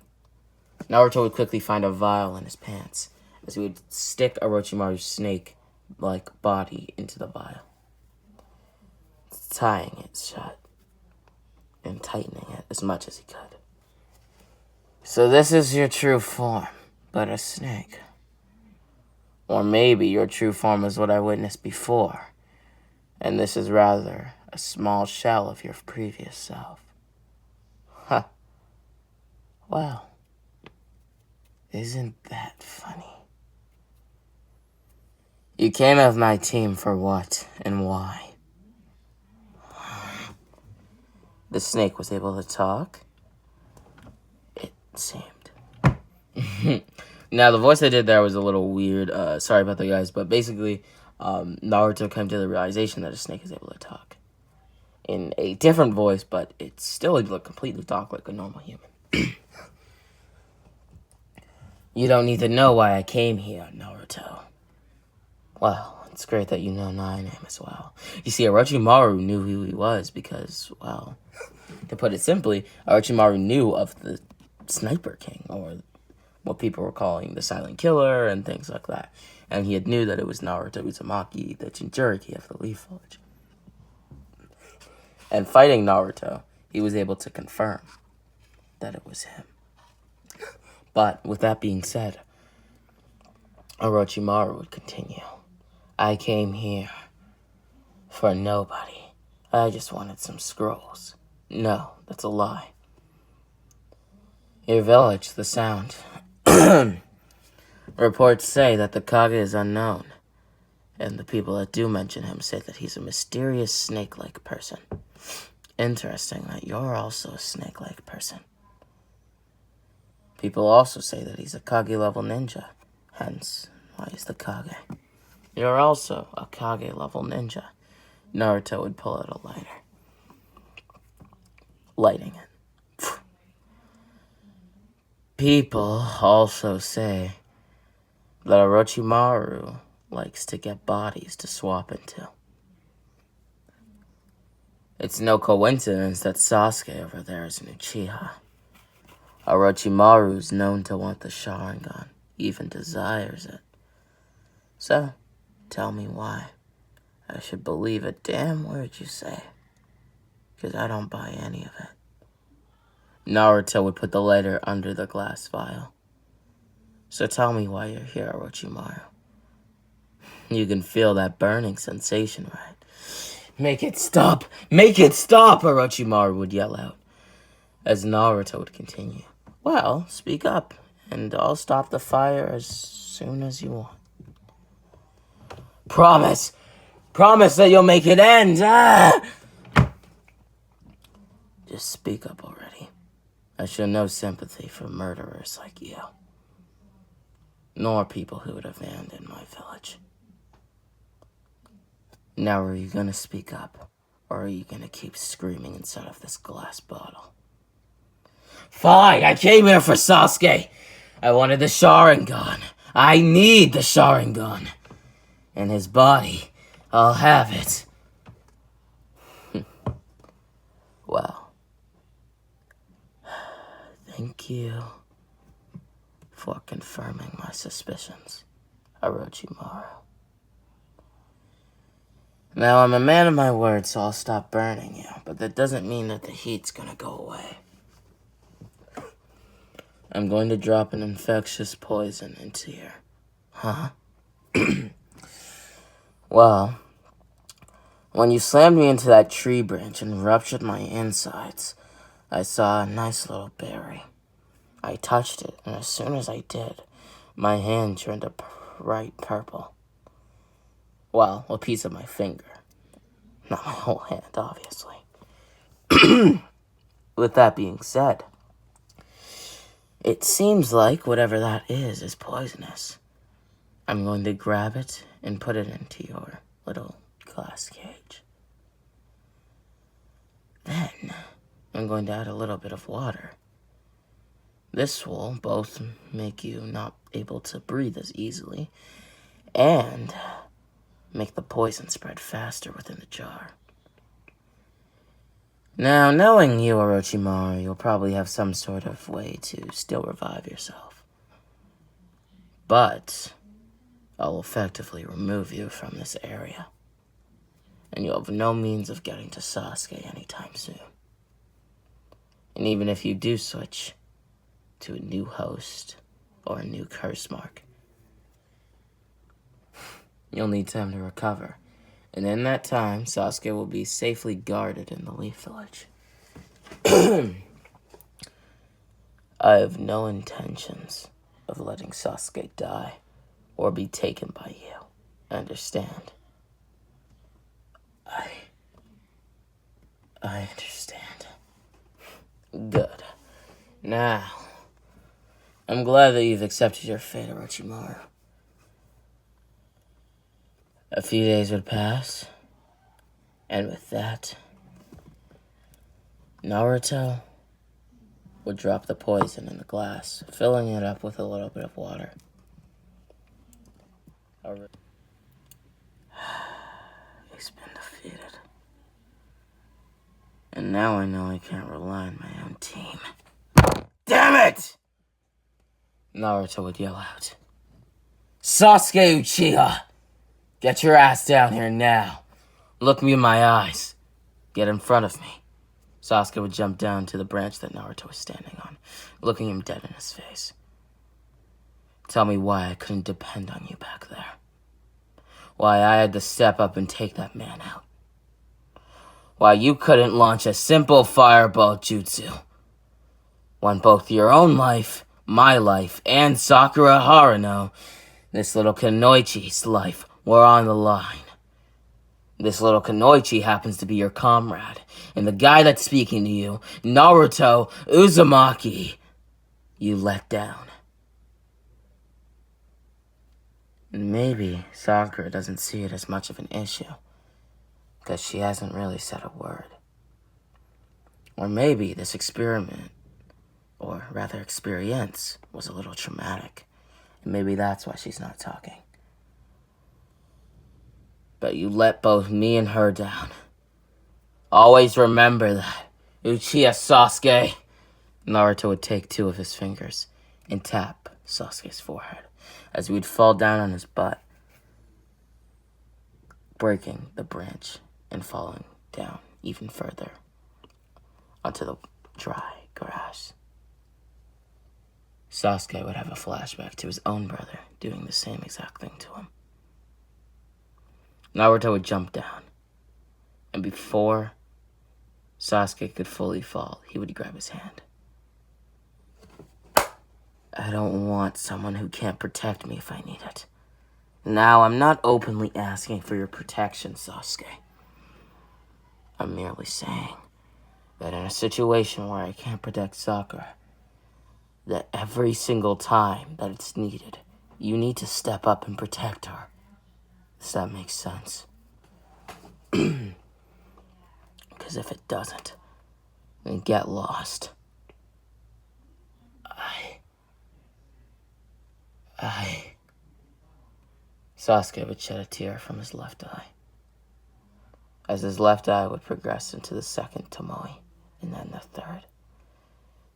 Naruto would quickly find a vial in his pants, as he would stick Orochimaru's snake-like body into the vial, tying it shut and tightening it as much as he could. So this is your true form, but a snake. Or maybe your true form is what I witnessed before, and this is rather a small shell of your previous self. Huh. Well, isn't that funny? You came with my team for what and why? The snake was able to talk? It seemed. Now, the voice I did there was a little weird. Sorry about that, guys. But basically, Naruto came to the realization that a snake is able to talk in a different voice, but it's still able to completely talk like a normal human. You don't need to know why I came here, Naruto. Well, it's great that you know my name as well. You see, Orochimaru knew who he was because, well, to put it simply, Orochimaru knew of the Sniper King, or what people were calling the Silent Killer and things like that. And he knew that it was Naruto Uzumaki, the Jinchuriki of the Leaf Village. And fighting Naruto, he was able to confirm that it was him. But with that being said, Orochimaru would continue. I came here for nobody. I just wanted some scrolls. No, that's a lie. Your village, the sound. Reports say that the Kage is unknown, and the people that do mention him say that he's a mysterious snake-like person. Interesting that you're also a snake-like person. People also say that he's a Kage-level ninja, hence why he's the Kage. You're also a Kage-level ninja. Naruto would pull out a lighter, lighting it. People also say that Orochimaru likes to get bodies to swap into. It's no coincidence that Sasuke over there is an Uchiha. Orochimaru is known to want the Sharingan, even desires it. So, tell me why. I should believe a damn word you say, because I don't buy any of it. Naruto would put the lighter under the glass vial. So tell me why you're here, Orochimaru. You can feel that burning sensation, right? Make it stop! Make it stop! Orochimaru would yell out, as Naruto would continue. Well, speak up, and I'll stop the fire as soon as you want. Promise! Promise that you'll make it end! Ah! Just speak up already. I show no sympathy for murderers like you, nor people who would abandon my village. Now are you gonna speak up, or are you gonna keep screaming inside of this glass bottle? Fine, I came here for Sasuke. I wanted the Sharingan. I need the Sharingan. And his body, I'll have it. Well, thank you for confirming my suspicions, Orochimaru. Now, I'm a man of my word, so I'll stop burning you, but that doesn't mean that the heat's gonna go away. I'm going to drop an infectious poison into you. Huh? Well, when you slammed me into that tree branch and ruptured my insides, I saw a nice little berry. I touched it, and as soon as I did, my hand turned a bright purple. Well, a piece of my finger. Not my whole hand, obviously. With that being said, it seems like whatever that is poisonous. I'm going to grab it and put it into your little glass cage. Then, I'm going to add a little bit of water. This will both make you not able to breathe as easily and make the poison spread faster within the jar. Now, knowing you, Orochimaru, you'll probably have some sort of way to still revive yourself. But I'll effectively remove you from this area, and you'll have no means of getting to Sasuke anytime soon. And even if you do switch to a new host or a new curse mark, you'll need time to recover. And in that time, Sasuke will be safely guarded in the Leaf Village. I have no intentions of letting Sasuke die or be taken by you. Understand? I understand. Good. Now, I'm glad that you've accepted your fate, Orochimaru. A few days would pass, and with that, Naruto would drop the poison in the glass, filling it up with a little bit of water. He's been defeated. And now I know I can't rely on my own team. Damn it! Naruto would yell out. Sasuke Uchiha! Get your ass down here now. Look me in my eyes. Get in front of me. Sasuke would jump down to the branch that Naruto was standing on, looking him dead in his face. Tell me why I couldn't depend on you back there. Why I had to step up and take that man out. Why you couldn't launch a simple fireball jutsu. When both your own life, my life, and Sakura Haruno, this little Kunoichi's life, were on the line. This little Kunoichi happens to be your comrade, and the guy that's speaking to you, Naruto Uzumaki, you let down. And maybe Sakura doesn't see it as much of an issue, because she hasn't really said a word. Or maybe this experiment, or rather experience, was a little traumatic, and maybe that's why she's not talking. But you let both me and her down. Always remember that. Uchiha Sasuke. Naruto would take two of his fingers and tap Sasuke's forehead as we'd fall down on his butt, breaking the branch and falling down even further onto the dry grass. Sasuke would have a flashback to his own brother doing the same exact thing to him. Naruto would jump down, and before Sasuke could fully fall, he would grab his hand. I don't want someone who can't protect me if I need it. Now, I'm not openly asking for your protection, Sasuke. I'm merely saying that in a situation where I can't protect Sakura, that every single time that it's needed, you need to step up and protect her. Does that make sense? Because if it doesn't, then get lost. Sasuke would shed a tear from his left eye, as his left eye would progress into the second Tomoe, and then the third.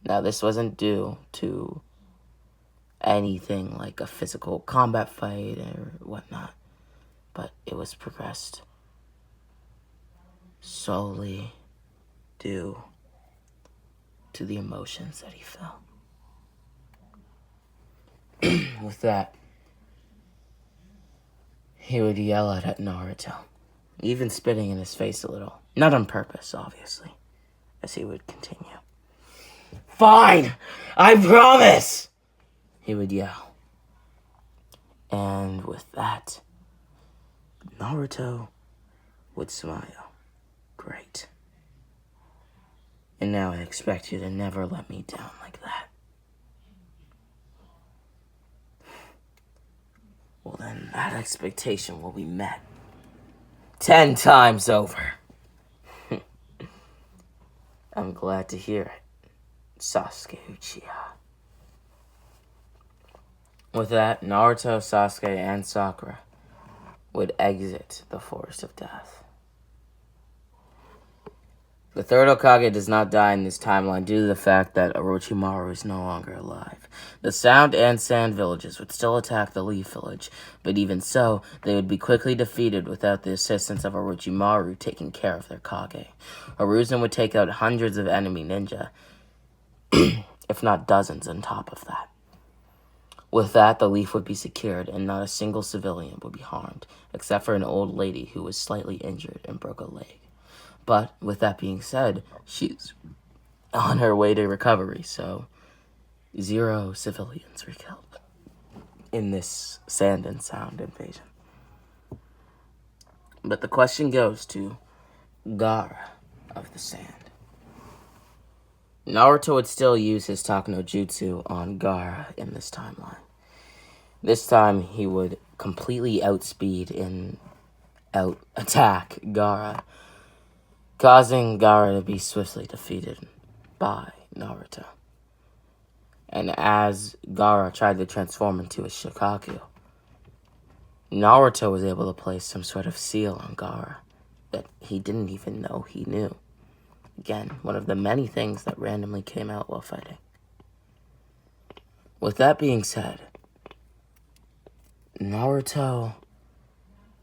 Now, this wasn't due to anything like a physical combat fight or whatnot, but it was progressed solely due to the emotions that he felt. With that, he would yell at Naruto, even spitting in his face a little. Not on purpose, obviously, as he would continue. "Fine! I promise!" he would yell. And with that, Naruto would smile. "Great. And now I expect you to never let me down like that." Well, then that expectation will be met 10 times over. I'm glad to hear it, Sasuke Uchiha. With that, Naruto, Sasuke, and Sakura would exit the Forest of Death. The third Hokage does not die in this timeline due to the fact that Orochimaru is no longer alive. The Sound and Sand villages would still attack the Leaf village, but even so, they would be quickly defeated without the assistance of Orochimaru taking care of their Kage. Hiruzen would take out hundreds of enemy ninja, if not dozens on top of that. With that, the Leaf would be secured, and not a single civilian would be harmed, except for an old lady who was slightly injured and broke a leg. But, with that being said, she's on her way to recovery, so 0 civilians were killed in this Sand and Sound invasion. But the question goes to Gaara of the Sand. Naruto would still use his Talk no Jutsu on Gaara in this timeline. This time, he would completely outspeed and out-attack Gaara, causing Gaara to be swiftly defeated by Naruto. And as Gaara tried to transform into a Shikaku, Naruto was able to place some sort of seal on Gaara that he didn't even know he knew. Again, one of the many things that randomly came out while fighting. With that being said, Naruto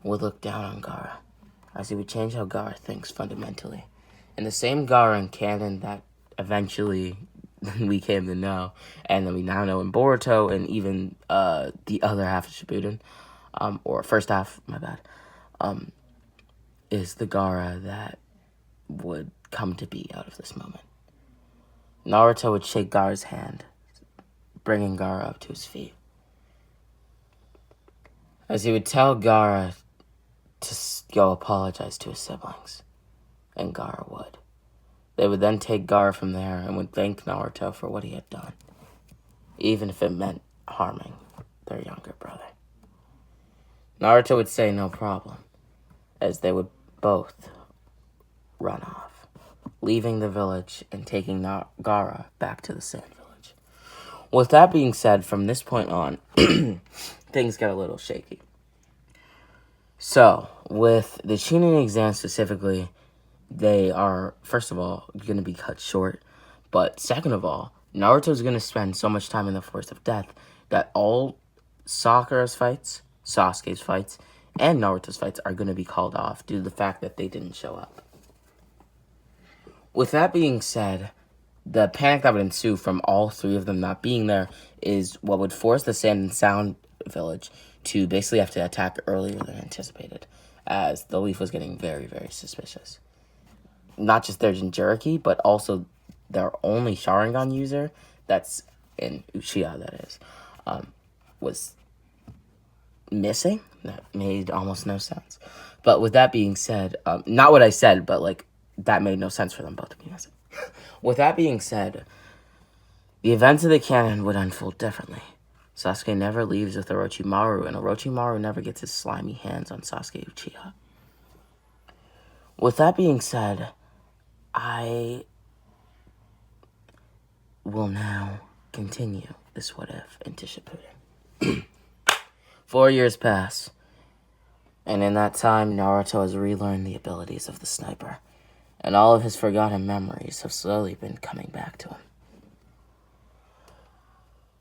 would look down on Gaara, as he would change how Gaara thinks fundamentally. And the same Gaara in canon that eventually we came to know, and that we now know in Boruto, and even the other half of Shippuden, or first half, my bad, is the Gaara that would come to be out of this moment. Naruto would shake Gaara's hand, bringing Gaara up to his feet, as he would tell Gaara to go apologize to his siblings, and Gaara would. They would then take Gaara from there and would thank Naruto for what he had done, even if it meant harming their younger brother. Naruto would say no problem, as they would both run off, leaving the village and taking Gaara back to the Sand Village. With that being said, from this point on, things get a little shaky. So, with the Chunin exam specifically, they are, first of all, going to be cut short. But second of all, Naruto's going to spend so much time in the Forest of Death that all Sakura's fights, Sasuke's fights, and Naruto's fights are going to be called off due to the fact that they didn't show up. With that being said, the panic that would ensue from all three of them not being there is what would force the Sand and Sound village to basically have to attack earlier than anticipated, as the Leaf was getting very, very suspicious. Not just their Jinchuriki, but also their only Sharingan user, that's in Uchiha, that is, was missing. That made almost no sense. But with that being said, not what I said, but like that made no sense for them both to be missing. With that being said, the events of the canon would unfold differently. Sasuke never leaves with Orochimaru, and Orochimaru never gets his slimy hands on Sasuke Uchiha. With that being said, I will now continue this what if into Shippuden. 4 years pass, and in that time, Naruto has relearned the abilities of the sniper, and all of his forgotten memories have slowly been coming back to him.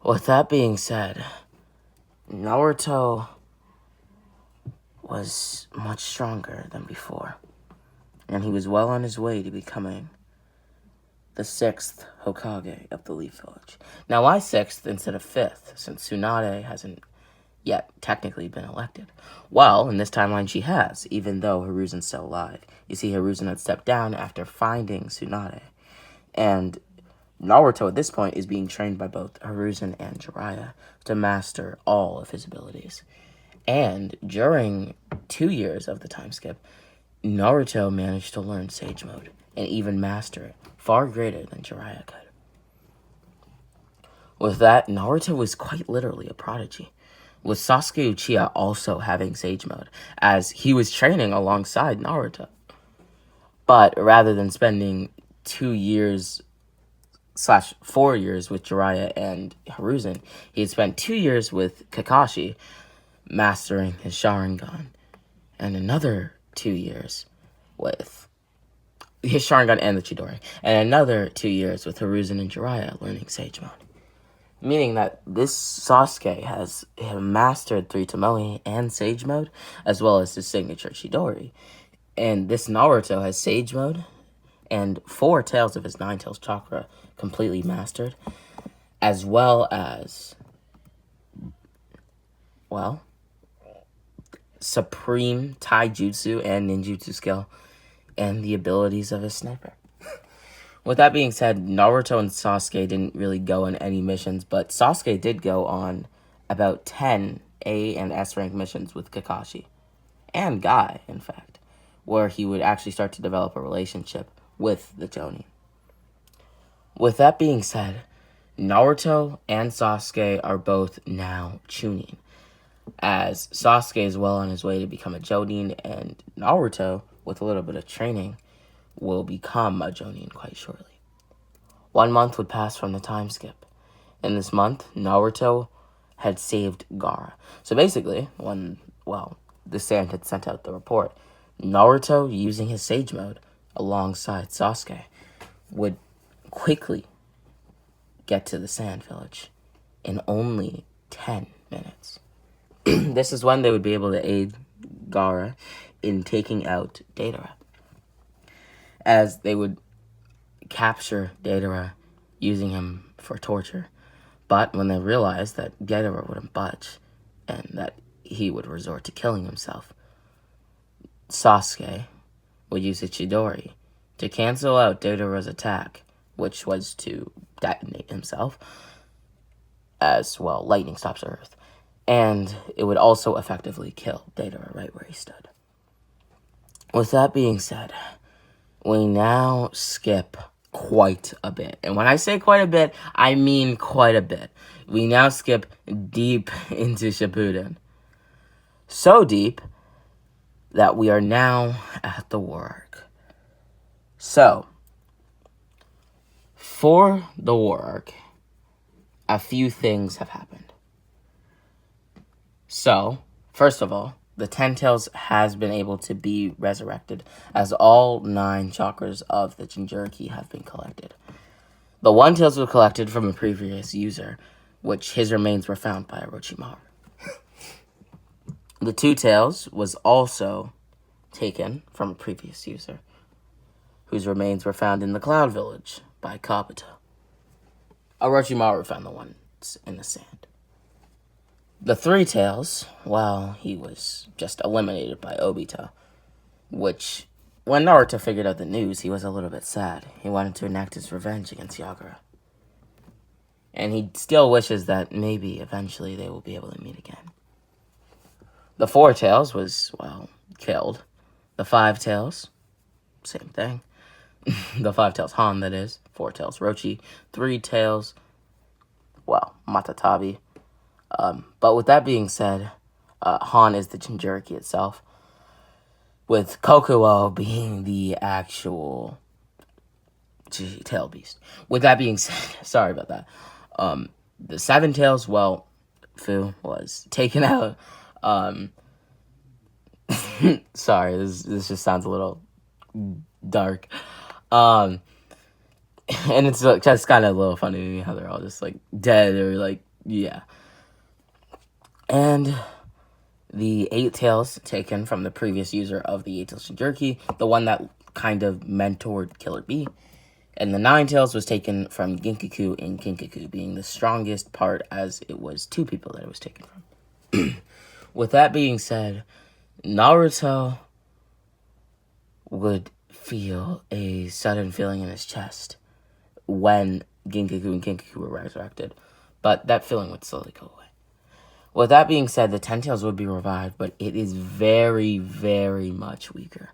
With that being said, Naruto was much stronger than before. and he was well on his way to becoming the 6th Hokage of the Leaf Village. Now, why 6th instead of 5th, since Tsunade hasn't yet technically been elected? Well, in this timeline she has, even though Hiruzen's still alive. You see, Hiruzen had stepped down after finding Tsunade, and Naruto at this point is being trained by both Hiruzen and Jiraiya to master all of his abilities. And during 2 years of the time skip, Naruto managed to learn Sage Mode and even master it, far greater than Jiraiya could. With that, Naruto was quite literally a prodigy, with Sasuke Uchiha also having Sage Mode, as he was training alongside Naruto. But rather than spending 2 years / 4 years with Jiraiya and Hiruzen, he had spent 2 years with Kakashi, mastering his Sharingan, and another 2 years with his Sharingan and the Chidori, and another 2 years with Hiruzen and Jiraiya learning Sage Mode. Meaning that this Sasuke has mastered 3 Tomoe and Sage Mode, as well as his signature Chidori. And this Naruto has Sage Mode and 4 tails of his 9 tails chakra completely mastered, as well as, well, supreme taijutsu and ninjutsu skill, and the abilities of his sniper. With that being said, Naruto and Sasuke didn't really go on any missions, but Sasuke did go on about 10 A and S rank missions with Kakashi, and Guy, in fact, where he would actually start to develop a relationship with the Jonin. With that being said, Naruto and Sasuke are both now Chunin, as Sasuke is well on his way to become a Jonin, and Naruto, with a little bit of training, will become a Jonin quite shortly. 1 month would pass from the time skip. In this month, Naruto had saved Gaara. So basically, when, the Sand had sent out the report, Naruto, using his Sage Mode alongside Sasuke, would quickly get to the Sand Village in only 10 minutes. This is when they would be able to aid Gaara in taking out Deidara, as they would capture Deidara using him for torture. But when they realized that Deidara wouldn't budge and that he would resort to killing himself, Sasuke would use his Chidori to cancel out Deidara's attack, which was to detonate himself, as well, lightning stops Earth. And it would also effectively kill Deidara right where he stood. With that being said, we now skip quite a bit. And when I say quite a bit, I mean quite a bit. We now skip deep into Shippuden. So deep that we are now at the war arc. So, for the war arc, a few things have happened. So, first of all, the 10 Tails has been able to be resurrected, as all 9 chakras of the Jinchuriki have been collected. The 1 Tails was collected from a previous user, which his remains were found by Orochimaru. The 2 Tails was also taken from a previous user, whose remains were found in the Cloud Village by Kabuto. Orochimaru found the ones in the sand. The 3 Tails, well, he was just eliminated by Obito, which, when Naruto figured out the news, he was a little bit sad. He wanted to enact his revenge against Yagura. And he still wishes that maybe eventually they will be able to meet again. The 4 Tails was, killed. The 5 Tails, same thing. The 5 Tails Han, that is. 4 Tails Rochi. 3 Tails, Matatabi. But with that being said, Han is the Jinchuriki itself, with Kokuo being the actual tail beast. With that being said, sorry about that. The 7 Tails, Fu was taken out. Sorry, this just sounds a little dark. And it's just kind of a little funny to me how they're all just dead or yeah. And the 8 Tails taken from the previous user of the 8 Tails Jinchuriki, the one that kind of mentored Killer Bee. And the Nine Tails was taken from Ginkaku, and Ginkaku being the strongest part, as it was two people that it was taken from. With that being said, Naruto would feel a sudden feeling in his chest when Ginkaku and Ginkaku were resurrected, but that feeling would slowly go away. With that being said, the Ten Tails would be revived, but it is very, very much weaker.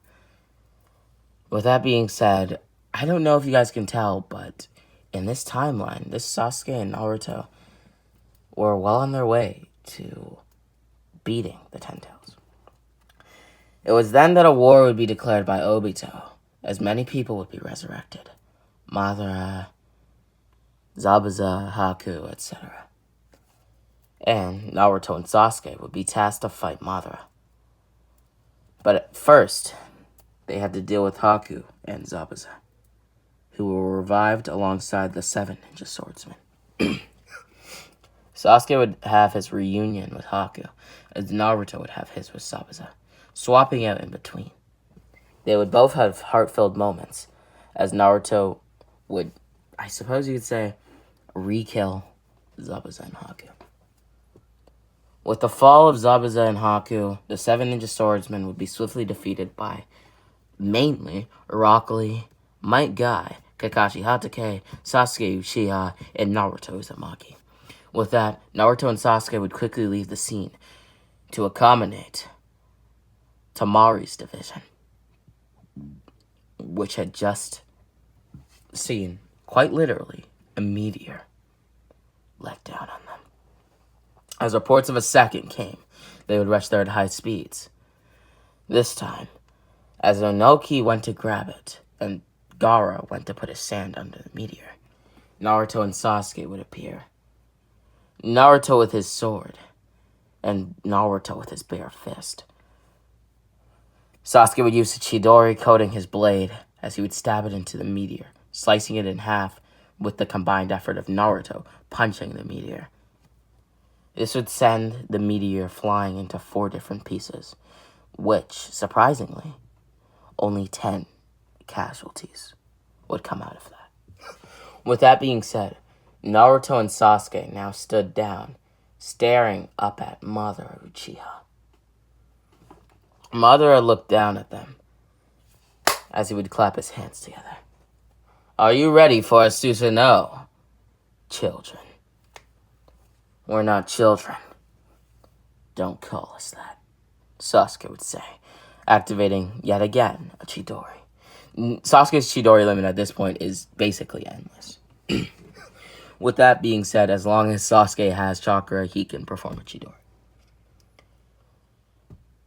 With that being said, I don't know if you guys can tell, but in this timeline, this Sasuke and Naruto were well on their way to beating the Ten Tails. It was then that a war would be declared by Obito, as many people would be resurrected. Madara, Zabuza, Haku, etc. And Naruto and Sasuke would be tasked to fight Madara. But at first, they had to deal with Haku and Zabuza, who were revived alongside the 7 ninja swordsmen. Sasuke would have his reunion with Haku, as Naruto would have his with Zabuza, swapping out in between. They would both have heart-filled moments, as Naruto would, I suppose you could say, re-kill Zabuza and Haku. With the fall of Zabuza and Haku, the 7 ninja swordsmen would be swiftly defeated by mainly Rock Lee, Might Guy, Kakashi Hatake, Sasuke Uchiha, and Naruto Uzumaki. With that, Naruto and Sasuke would quickly leave the scene to accommodate Tamari's division, which had just seen, quite literally, a meteor let down on them. As reports of a second came, they would rush there at high speeds. This time, as Onoki went to grab it, and Gaara went to put his sand under the meteor, Naruto and Sasuke would appear. Naruto with his sword, and Naruto with his bare fist. Sasuke would use the Chidori coating his blade as he would stab it into the meteor, slicing it in half with the combined effort of Naruto punching the meteor. This would send the meteor flying into 4 different pieces, which, surprisingly, only 10 casualties would come out of that. With that being said, Naruto and Sasuke now stood down, staring up at Madara Uchiha. Madara looked down at them as he would clap his hands together. "Are you ready for a Susanoo, children?" "We're not children. Don't call us that," Sasuke would say, activating yet again a Chidori. Sasuke's Chidori limit at this point is basically endless. With that being said, as long as Sasuke has chakra, he can perform a Chidori.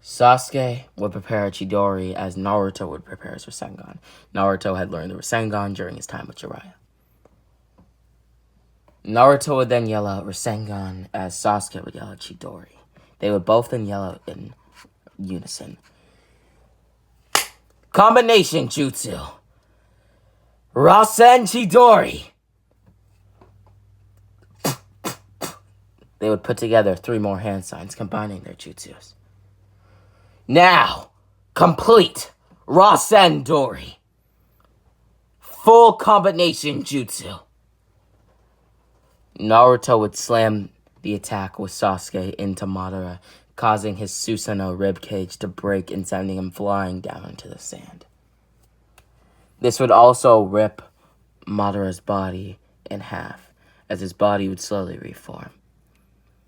Sasuke would prepare a Chidori as Naruto would prepare his Rasengan. Naruto had learned the Rasengan during his time with Jiraiya. Naruto would then yell out Rasengan as Sasuke would yell out Chidori. They would both then yell out in unison. "Combination Jutsu! Rasen Chidori!" They would put together 3 more hand signs combining their jutsus. "Now, complete Rasen Dori! Full combination jutsu!" Naruto would slam the attack with Sasuke into Madara, causing his Susanoo ribcage to break and sending him flying down into the sand. This would also rip Madara's body in half, as his body would slowly reform.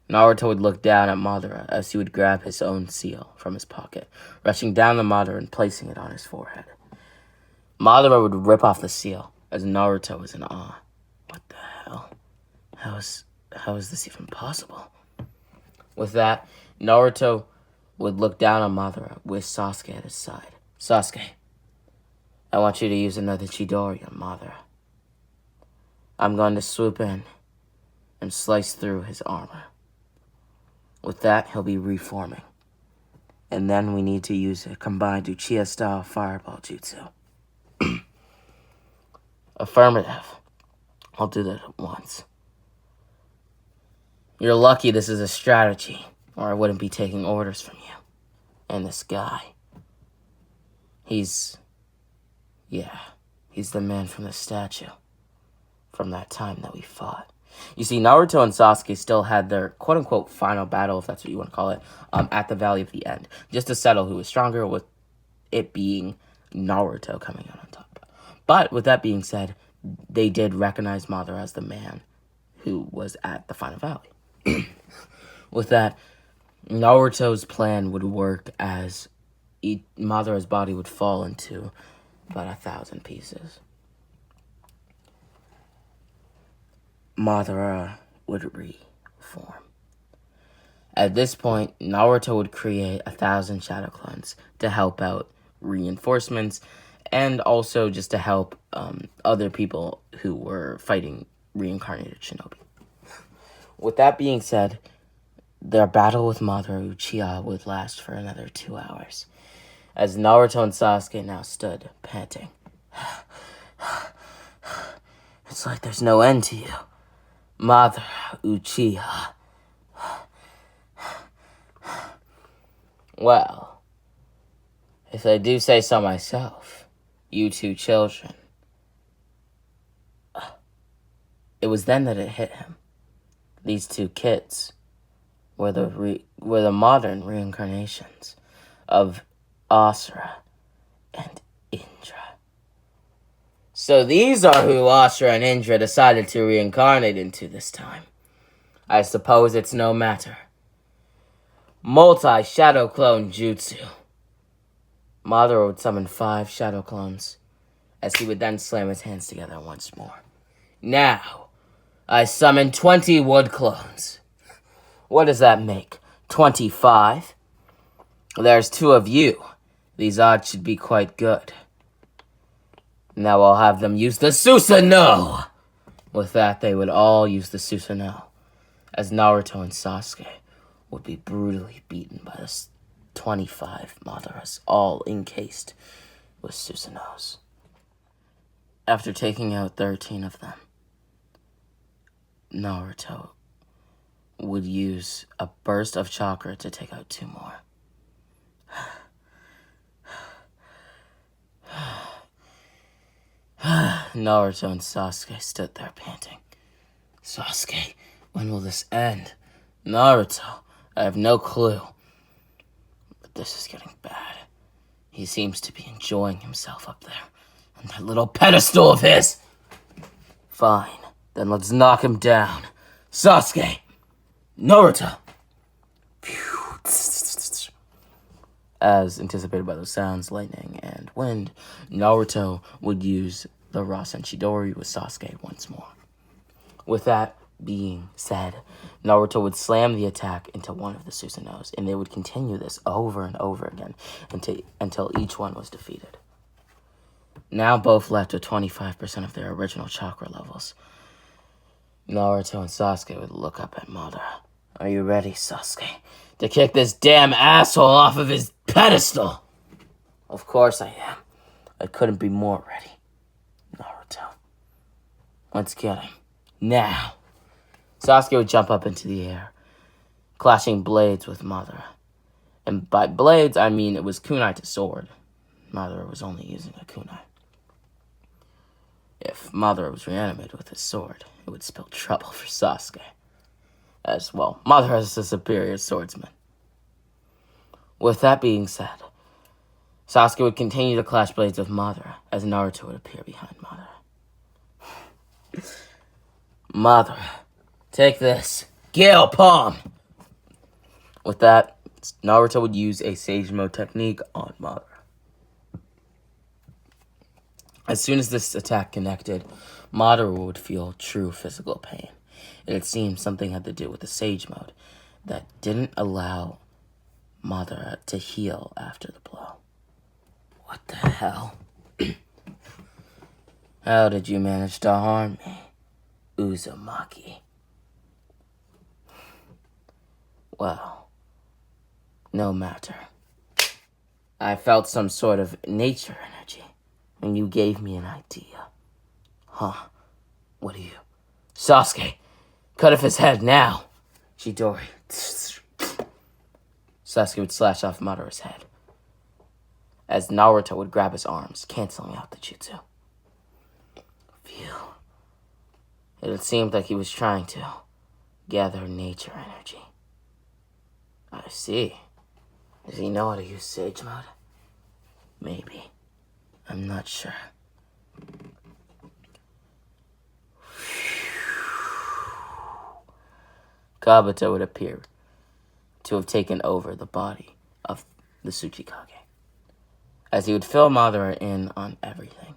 Naruto would look down at Madara as he would grab his own seal from his pocket, rushing down to Madara and placing it on his forehead. Madara would rip off the seal as Naruto was in awe. What the hell? How is this even possible? With that, Naruto would look down on Madara with Sasuke at his side. "Sasuke, I want you to use another Chidori on Madara. I'm going to swoop in and slice through his armor. With that, he'll be reforming. And then we need to use a combined Uchiha-style fireball jutsu." "Affirmative. I'll do that at once." "You're lucky this is a strategy, or I wouldn't be taking orders from you. And this guy, he's Yeah, he's the man from the statue. From that time that we fought. You see, Naruto and Sasuke still had their quote-unquote final battle, if that's what you want to call it, at the Valley of the End. Just to settle who was stronger, with it being Naruto coming out on top. But with that being said, they did recognize Madara as the man who was at the final valley. With that, Naruto's plan would work as Madara's body would fall into about 1,000 pieces. Madara would reform. At this point, Naruto would create 1,000 shadow clones to help out reinforcements and also just to help other people who were fighting reincarnated shinobi. With that being said, their battle with Madara Uchiha would last for another 2 hours, as Naruto and Sasuke now stood, panting. It's like there's no end to you, Madara Uchiha. Well, if I do say so myself, you two children. It was then that it hit him. These two kids were the modern reincarnations of Asura and Indra. So these are who Asura and Indra decided to reincarnate into this time. I suppose it's no matter. Multi-shadow clone jutsu. Madara would summon 5 shadow clones, as he would then slam his hands together once more. Now, I summon 20 wood clones. What does that make? 25? There's 2 of you. These odds should be quite good. Now I'll have them use the Susanoo! With that, they would all use the Susanoo, as Naruto and Sasuke would be brutally beaten by the 25 Madaras, all encased with Susanoos. After taking out 13 of them, Naruto would use a burst of chakra to take out 2 more. Naruto and Sasuke stood there panting. Sasuke, when will this end? Naruto, I have no clue. But this is getting bad. He seems to be enjoying himself up there on that little pedestal of his. Fine, then let's knock him down. Sasuke! Naruto! As anticipated by those sounds, lightning and wind, Naruto would use the Rasen Chidori with Sasuke once more. With that being said, Naruto would slam the attack into one of the Susanoos, and they would continue this over and over again until each one was defeated. Now both left with 25% of their original chakra levels. Naruto and Sasuke would look up at Madara. Are you ready, Sasuke, to kick this damn asshole off of his pedestal? Of course I am. I couldn't be more ready. Naruto. Let's get him. Now. Sasuke would jump up into the air, clashing blades with Madara. And by blades, I mean it was kunai to sword. Madara was only using a kunai. If Madara was reanimated with his sword, it would spell trouble for Sasuke. As well, Madara is a superior swordsman. With that being said, Sasuke would continue to clash blades with Madara, as Naruto would appear behind Madara. Madara, take this. Gale Palm! With that, Naruto would use a Sage Mode technique on Madara. As soon as this attack connected, Madara would feel true physical pain. And it seemed something had to do with the Sage Mode that didn't allow Madara to heal after the blow. What the hell? How did you manage to harm me, Uzumaki? Well, no matter. I felt some sort of nature energy when you gave me an idea. Huh? What are you? Sasuke, cut off his head now. Chidori. Sasuke would slash off Madara's head. as Naruto would grab his arms, canceling out the jutsu. Phew. It had seemed like he was trying to gather nature energy. I see. Does he know how to use Sage Mode? Maybe. I'm not sure. Kabuto would appear to have taken over the body of the Tsuchikage, as he would fill Madara in on everything.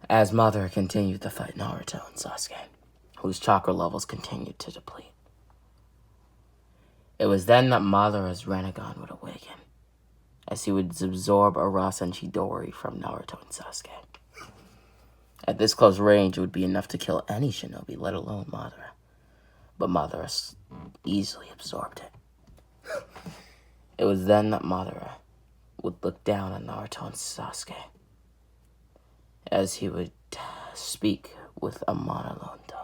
As Madara continued to fight Naruto and Sasuke, whose chakra levels continued to deplete. It was then that Madara's Rinnegan would awaken, as he would absorb Arasa and Chidori from Naruto and Sasuke. At this close range, it would be enough to kill any shinobi, let alone Madara. But Madara easily absorbed it. It was then that Madara would look down on Naruto and Sasuke, as he would speak with a monotone tone.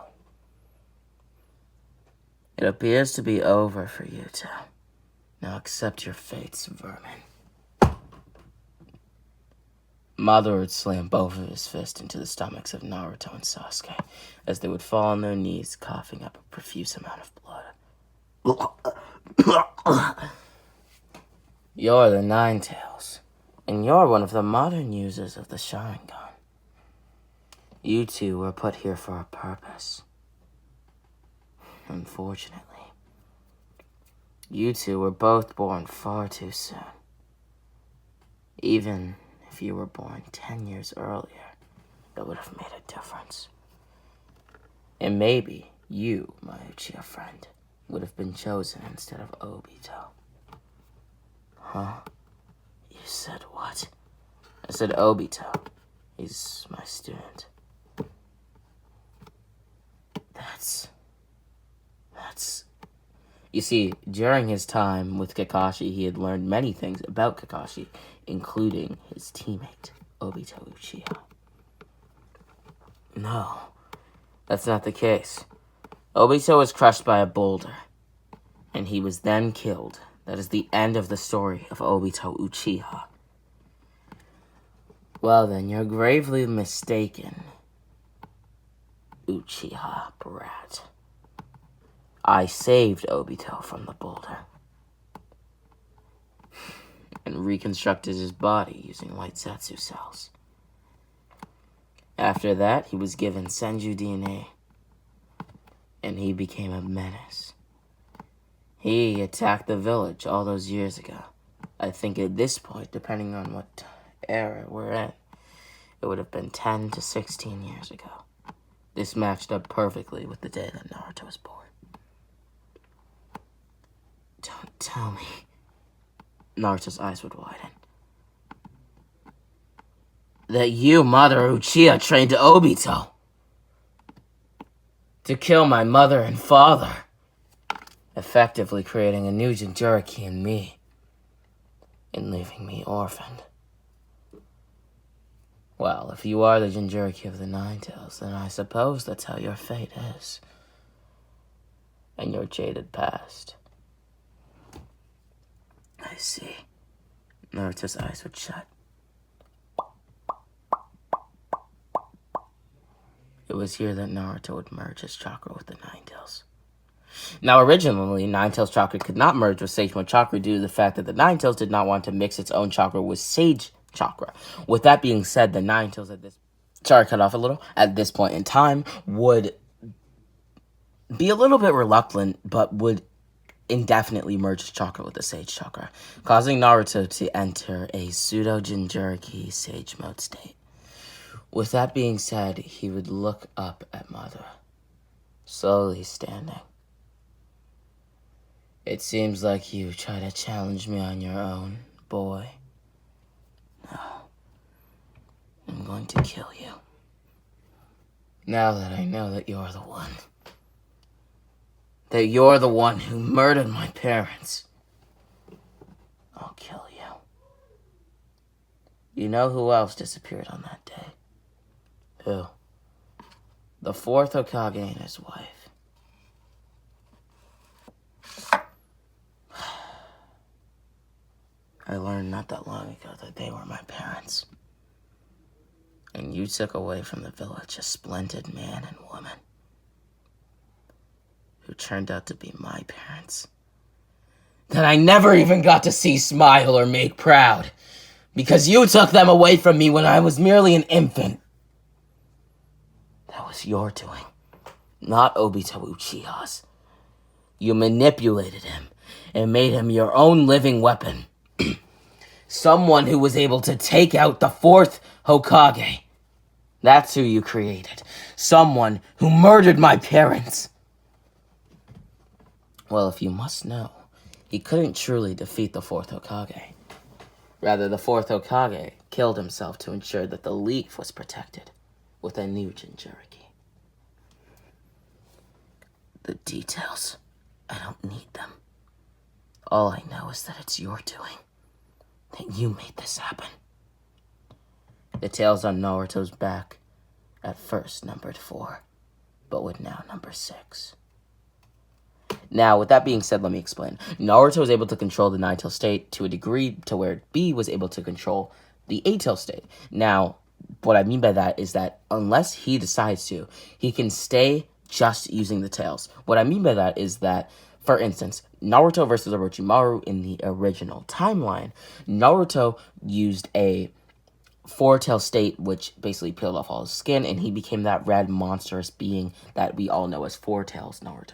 It appears to be over for you two. Now accept your fates, vermin. Madara would slam both of his fists into the stomachs of Naruto and Sasuke, as they would fall on their knees, coughing up a profuse amount of blood. You're the Ninetales, and you're one of the modern users of the Sharingan. You two were put here for a purpose. Unfortunately, you two were both born far too soon. Even if you were born 10 years earlier, it would have made a difference. And maybe you, my Uchiha friend, would have been chosen instead of Obito. Huh? You said what? I said Obito. He's my student. That's... You see, during his time with Kakashi, he had learned many things about Kakashi, including his teammate, Obito Uchiha. No, that's not the case. Obito was crushed by a boulder, and he was then killed. That is the end of the story of Obito Uchiha. Well then, you're gravely mistaken, Uchiha brat. I saved Obito from the boulder and reconstructed his body using light Setsu cells. After that, he was given Senju DNA, and he became a menace. He attacked the village all those years ago. I think at this point, depending on what era we're in, it would have been 10 to 16 years ago. This matched up perfectly with the day that Naruto was born. Don't tell me. Naruto's eyes would widen. That you, Madara Uchiha, trained Obito to kill my mother and father, effectively creating a new Jinchuriki in me and leaving me orphaned. Well, if you are the Jinchuriki of the Ninetales, then I suppose that's how your fate is. And your jaded past. I see. Naruto's eyes would shut. It was here that Naruto would merge his chakra with the Ninetales. Now, originally, Ninetales chakra could not merge with Sage Mode chakra due to the fact that the Ninetales did not want to mix its own chakra with Sage chakra. With that being said, the Ninetales at this point in time, would be a little bit reluctant, but would indefinitely merge his chakra with the Sage chakra, causing Naruto to enter a pseudo-Jinchuriki Sage Mode state. With that being said, he would look up at Madara, slowly standing. It seems like you try to challenge me on your own, boy. No. I'm going to kill you. Now that I know that you're the one. That you're the one who murdered my parents. I'll kill you. You know who else disappeared on that day? Who? The fourth Hokage and his wife. I learned not that long ago that they were my parents. And you took away from the village a splendid man and woman who turned out to be my parents. That I never even got to see smile or make proud, because you took them away from me when I was merely an infant. That was your doing, not Obito Uchiha's. You manipulated him and made him your own living weapon. Someone who was able to take out the fourth Hokage. That's who you created. Someone who murdered my parents. Well, if you must know, he couldn't truly defeat the fourth Hokage. Rather, the fourth Hokage killed himself to ensure that the leaf was protected with a new Jinchuriki. The details, I don't need them. All I know is that it's your doing. That you made this happen. The tails on Naruto's back at first numbered 4, but would now number 6. Now, with that being said, let me explain. Naruto was able to control the 9-tail state to a degree to where B was able to control the 8-tail state. Now, what I mean by that is that unless he decides to, he can stay just using the tails. What I mean by that is that, for instance, Naruto versus Orochimaru in the original timeline, Naruto used a 4-tail state, which basically peeled off all his skin, and he became that red monstrous being that we all know as 4-tails Naruto.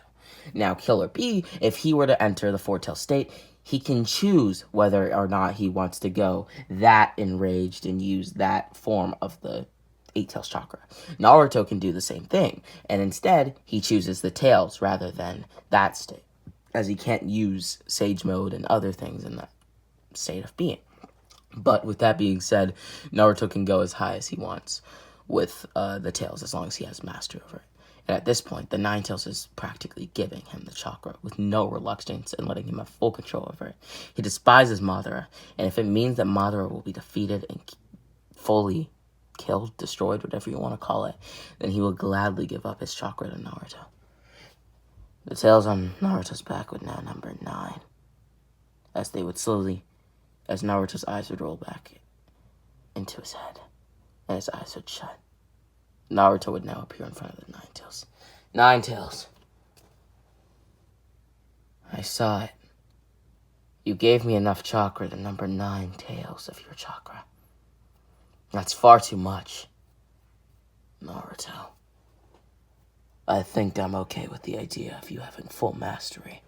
Now, Killer B, if he were to enter the 4-tail state, he can choose whether or not he wants to go that enraged and use that form of the 8-tails chakra. Naruto can do the same thing, and instead, he chooses the tails rather than that state, as he can't use Sage Mode and other things in that state of being. But with that being said, Naruto can go as high as he wants with the tails, as long as he has mastery over it. And at this point, the 9-tails is practically giving him the chakra with no reluctance and letting him have full control over it. He despises Madara, and if it means that Madara will be defeated and fully killed, destroyed, whatever you want to call it, then he will gladly give up his chakra to Naruto. The tails on Naruto's back would now number 9, as they would slowly, as Naruto's eyes would roll back into his head, and his eyes would shut. Naruto would now appear in front of the 9-tails. 9-tails. I saw it. You gave me enough chakra to number 9 tails of your chakra. That's far too much, Naruto. I think I'm okay with the idea of you having full mastery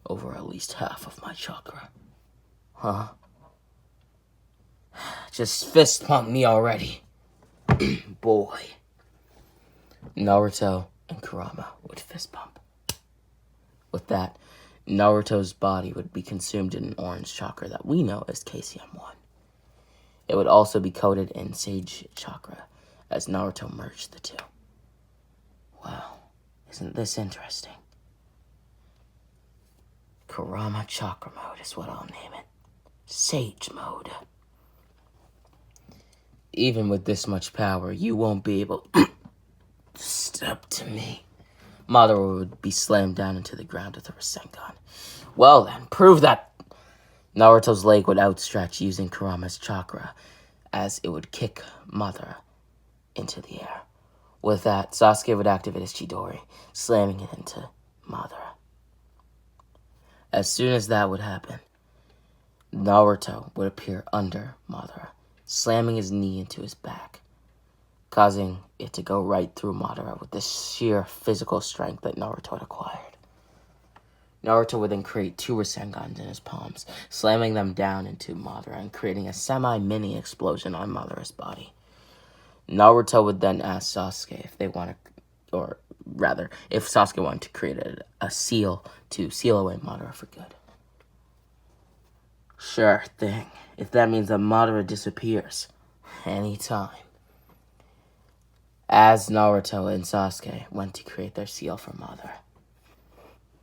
over at least half of my chakra. Huh? Just fist pump me already. Boy. Naruto and Kurama would fist bump. With that, Naruto's body would be consumed in an orange chakra that we know as KCM1. It would also be coated in Sage Chakra as Naruto merged the two. Wow, isn't this interesting? Kurama Chakra Mode is what I'll name it. Sage Mode. Even with this much power, you won't be able to step to me. Madara would be slammed down into the ground with a Rasengan. Well then, prove that. Naruto's leg would outstretch using Kurama's chakra as it would kick Madara into the air. With that, Sasuke would activate his Chidori, slamming it into Madara. As soon as that would happen, Naruto would appear under Madara, slamming his knee into his back, causing it to go right through Madara with the sheer physical strength that Naruto had acquired. Naruto would then create 2 Rasengans in his palms, slamming them down into Madara and creating a semi-mini explosion on Madara's body. Naruto would then ask Sasuke if they wanted, or rather, if Sasuke wanted to create a seal to seal away Madara for good. Sure thing, if that means that Madara disappears anytime. As Naruto and Sasuke went to create their seal for Madara,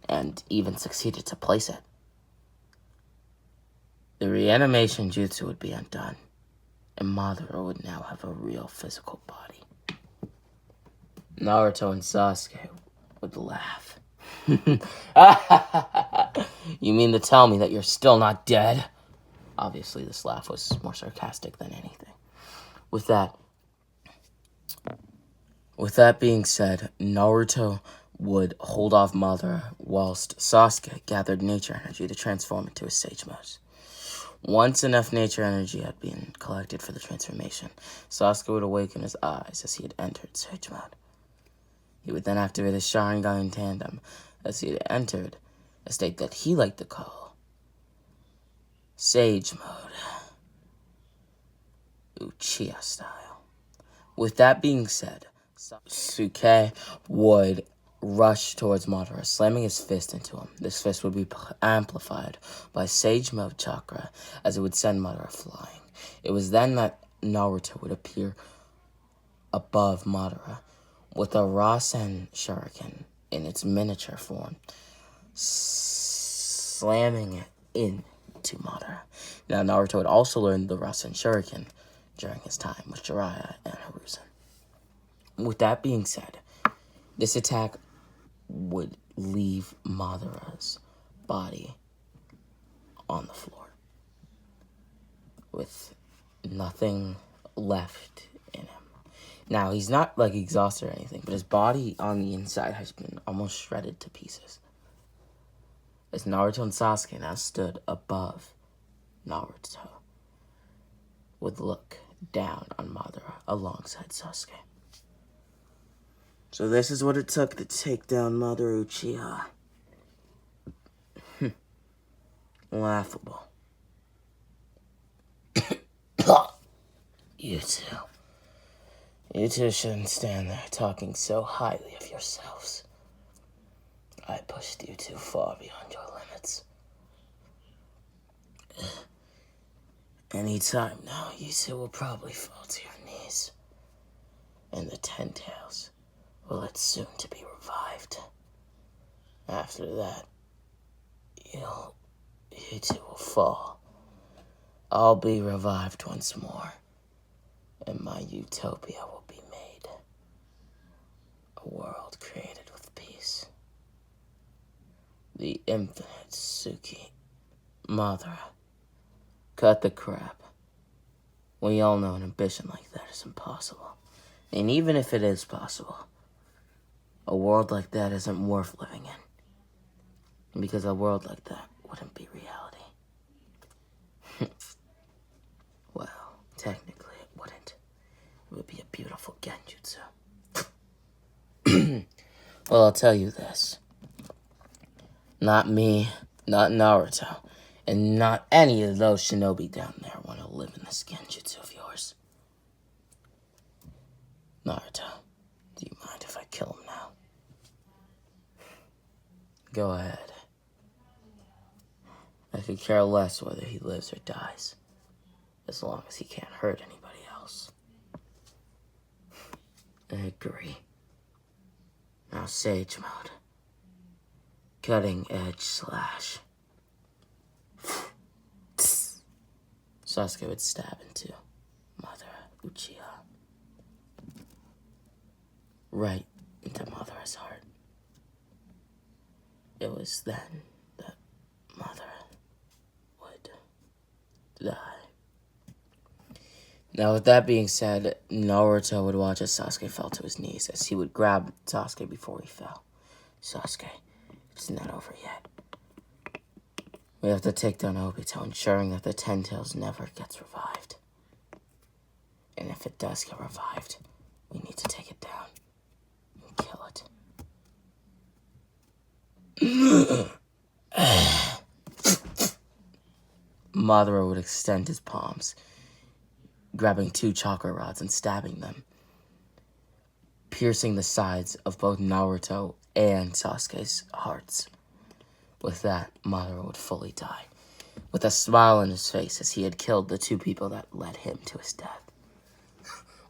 and even succeeded to place it, the reanimation jutsu would be undone, and Madara would now have a real physical body. Naruto and Sasuke would laugh. You mean to tell me that you're still not dead? Obviously, this laugh was more sarcastic than anything. With that being said, Naruto would hold off Madara whilst Sasuke gathered nature energy to transform into his sage mode. Once enough nature energy had been collected for the transformation, Sasuke would awaken his eyes as he had entered sage mode. He would then activate his Sharingan in tandem as he had entered a state that he liked to call Sage Mode, Uchiha style. With that being said, Sasuke would rush towards Madara, slamming his fist into him. This fist would be amplified by Sage Mode Chakra as it would send Madara flying. It was then that Naruto would appear above Madara with a Rasen Shuriken in its miniature form, slamming it into Madara. Now, Naruto had also learned the Rasen Shuriken during his time with Jiraiya and Hiruzen. With that being said, this attack would leave Madara's body on the floor with nothing left in him. Now, he's not like exhausted or anything, but his body on the inside has been almost shredded to pieces. As Naruto and Sasuke now stood above Naruto, would look down on Madara alongside Sasuke. So this is what it took to take down Madara Uchiha. Laughable. You two. You two shouldn't stand there talking so highly of yourselves. I pushed you too far beyond your limits. Any time now, you two will probably fall to your knees. And the Ten Tails will it soon to be revived. After that, you two will fall. I'll be revived once more, and my utopia will be made. A world created with peace. The infinite Suki. Madara. Cut the crap. We all know an ambition like that is impossible. And even if it is possible, a world like that isn't worth living in. Because a world like that wouldn't be reality. Well, technically it wouldn't. It would be a beautiful genjutsu. Well, I'll tell you this. Not me, not Naruto, and not any of those shinobi down there want to live in this genjutsu of yours. Naruto, do you mind if I kill him now? Go ahead. I could care less whether he lives or dies, as long as he can't hurt anybody else. I agree. Now Sage Mode. Cutting Edge Slash. Sasuke would stab into Madara Uchiha. Right into Madara's heart. It was then that Madara would die. Now, with that being said, Naruto would watch as Sasuke fell to his knees, as he would grab Sasuke before he fell. Sasuke, it's not over yet. We have to take down Obito, ensuring that the Ten Tails never gets revived. And if it does get revived, we need to take it down and kill it. Madara would extend his palms, grabbing 2 chakra rods and stabbing them, piercing the sides of both Naruto and Sasuke's hearts. With that, Madara would fully die, with a smile on his face as he had killed the 2 people that led him to his death.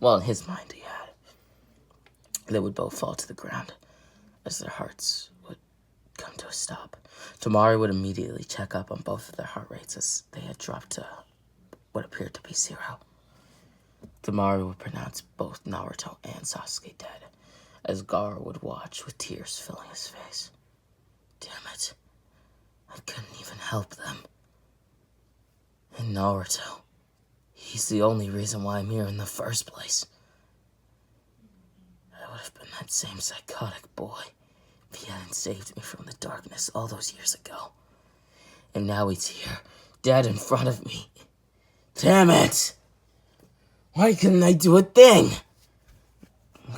Well, in his mind, he had. They would both fall to the ground as their hearts would come to a stop. Tamari would immediately check up on both of their heart rates as they had dropped to what appeared to be 0. Tamari would pronounce both Naruto and Sasuke dead, as Gaara would watch with tears filling his face. Damn it. I couldn't even help them. Naruto. He's the only reason why I'm here in the first place. I would have been that same psychotic boy if he hadn't saved me from the darkness all those years ago. And now he's here, dead in front of me. Damn it! Why couldn't I do a thing?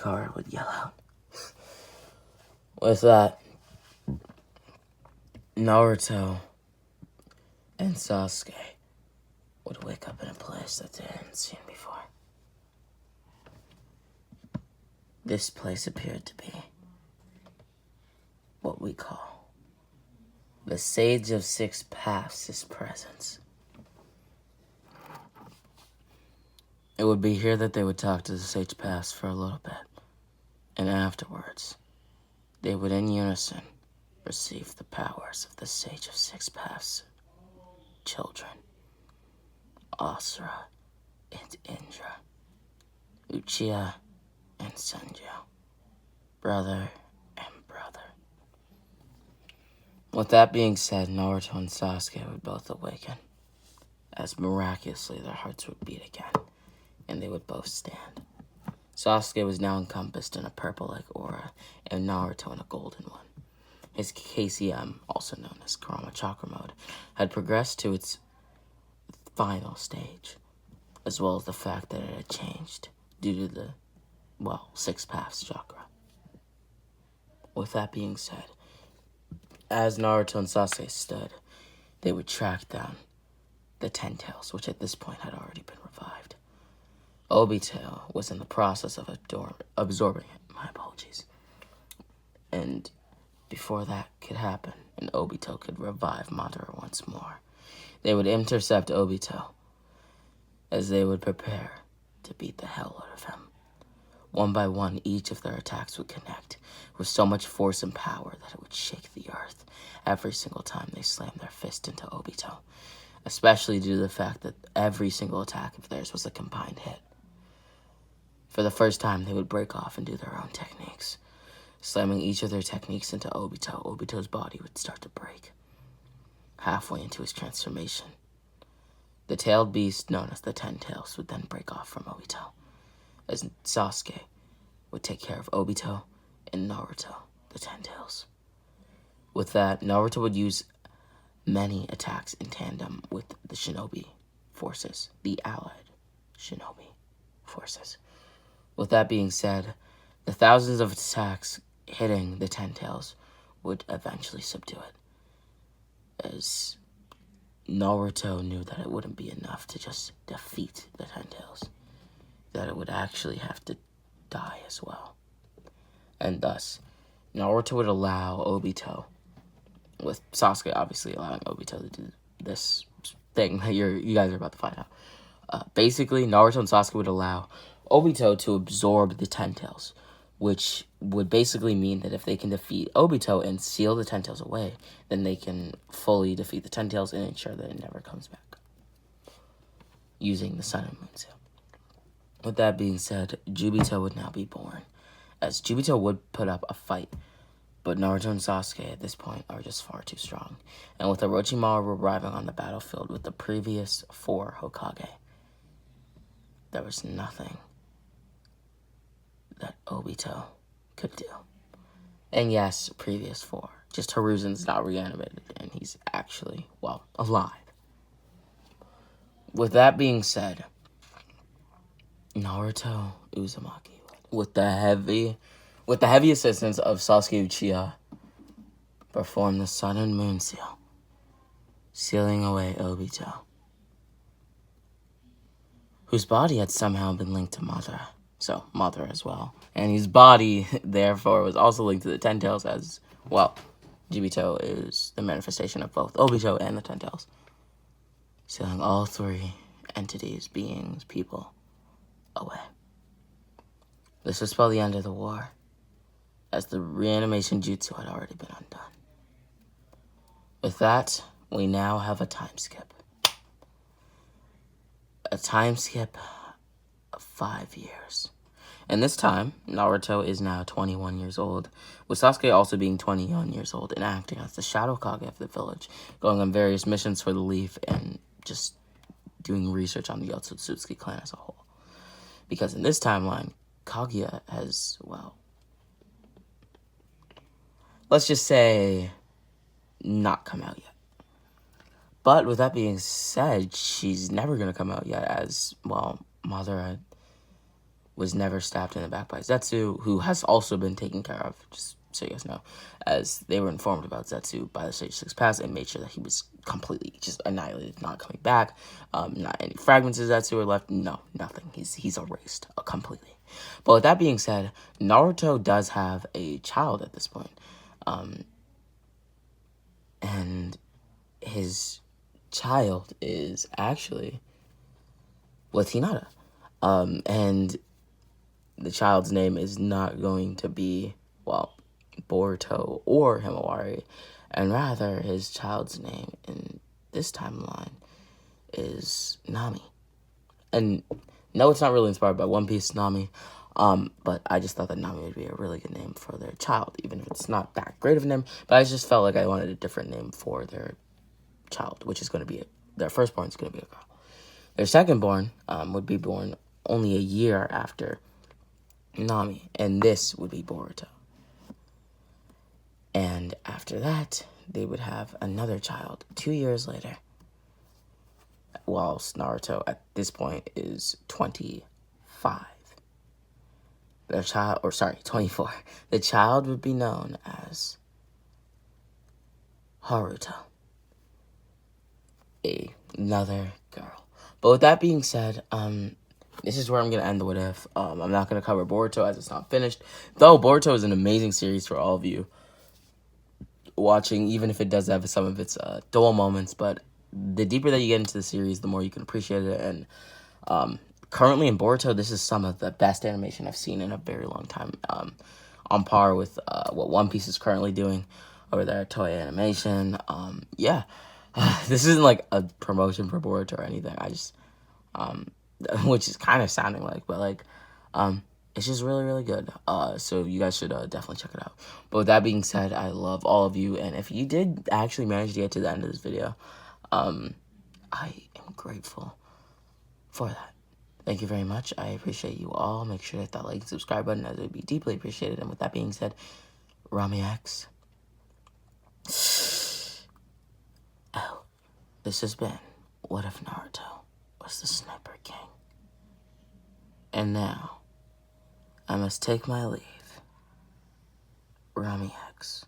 Kara would yell out. With that, Naruto and Sasuke would wake up in a place that they hadn't seen before. This place appeared to be what we call the Sage of Six Paths' presence. It would be here that they would talk to the Sage Paths for a little bit, and afterwards, they would in unison receive the powers of the Sage of Six Paths children, Asura and Indra, Uchiha and Senju, brother and brother. With that being said, Naruto and Sasuke would both awaken, as miraculously their hearts would beat again, and they would both stand. Sasuke was now encompassed in a purple-like aura, and Naruto in a golden one. His KCM, also known as Kurama Chakra Mode, had progressed to its final stage, as well as the fact that it had changed due to the, Six Paths Chakra. With that being said, as Naruto and Sasuke stood, they would track down the Ten Tails, which at this point had already been revived. Obito was in the process of absorbing it. My apologies. And before that could happen, and Obito could revive Madara once more, they would intercept Obito as they would prepare to beat the hell out of him. One by one, each of their attacks would connect with so much force and power that it would shake the earth every single time they slammed their fist into Obito, especially due to the fact that every single attack of theirs was a combined hit. For the first time, they would break off and do their own techniques. Slamming each of their techniques into Obito, Obito's body would start to break. Halfway into his transformation, the tailed beast known as the Ten Tails would then break off from Obito, as Sasuke would take care of Obito and Naruto, the Ten Tails. With that, Naruto would use many attacks in tandem with the shinobi forces, the allied shinobi forces. With that being said, the thousands of attacks hitting the Ten Tails would eventually subdue it, as Naruto knew that it wouldn't be enough to just defeat the Ten Tails, that it would actually have to die as well. And thus, Naruto would allow Obito, with Sasuke obviously allowing Obito to do this thing that you guys are about to find out. Basically, Naruto and Sasuke would allow Obito to absorb the Ten Tails, which would basically mean that if they can defeat Obito and seal the Ten Tails away, then they can fully defeat the Ten Tails and ensure that it never comes back, using the Sun and Moon Seal. With that being said, Jubito would now be born, as Jubito would put up a fight, but Naruto and Sasuke at this point are just far too strong, and with Orochimaru arriving on the battlefield with the previous 4 Hokage, there was nothing that Obito could do. And yes, previous 4. Just Hiruzen's not reanimated, and he's actually, alive. With that being said, Naruto Uzumaki, with the heavy assistance of Sasuke Uchiha, performed the Sun and Moon Seal, sealing away Obito, whose body had somehow been linked to Madara. So, Madara as well. And his body, therefore, was also linked to the Ten Tails as, Jubito is the manifestation of both Obito and the Ten Tails, sealing all 3 entities, beings, people, away. This would spell the end of the war, as the reanimation jutsu had already been undone. With that, we now have a time skip. A time skip of 5 years. And this time, Naruto is now 21 years old, with Sasuke also being 21 years old and acting as the Shadow Kage of the village, going on various missions for the Leaf and just doing research on the Otsutsuki clan as a whole. Because in this timeline, Kaguya has, well, let's just say, not come out yet. But with that being said, she's never going to come out yet as, well, Madara was never stabbed in the back by Zetsu, who has also been taken care of, just so you guys know, as they were informed about Zetsu by the Stage 6 Pass and made sure that he was completely just annihilated, not coming back. Not any fragments of Zetsu are left. No, nothing. He's erased completely. But with that being said, Naruto does have a child at this point. And his child is actually with Hinata. And the child's name is not going to be, well, Boruto or Himawari, and rather his child's name in this timeline is Nami. And no, it's not really inspired by One Piece Nami, but I just thought that Nami would be a really good name for their child, even if it's not that great of a name, but I just felt like I wanted a different name for their child, which is going to be, their firstborn is going to be a girl. Their secondborn would be born only a year after Nami, and this would be Boruto. And after that, they would have another child 2 years later, whilst Naruto at this point is 25. Their child, 24. The child would be known as Haruto, another girl. But with that being said, this is where I'm going to end the What If. I'm not going to cover Boruto as it's not finished. Though Boruto is an amazing series for all of you watching, even if it does have some of its dull moments. But the deeper that you get into the series, the more you can appreciate it. And currently in Boruto, this is some of the best animation I've seen in a very long time. On par with what One Piece is currently doing over there at Toei Animation. Yeah. This isn't like a promotion for Boruto or anything. I just... which is kind of sounding like, but like, it's just really, really good. So you guys should definitely check it out. But with that being said, I love all of you, and if you did actually manage to get to the end of this video, I am grateful for that. Thank you very much. I appreciate you all. Make sure to hit that like and subscribe button, as it would be deeply appreciated. And with that being said, Rami X. Oh, this has been What If Naruto was the Sniper King. And now, I must take my leave. Rami X.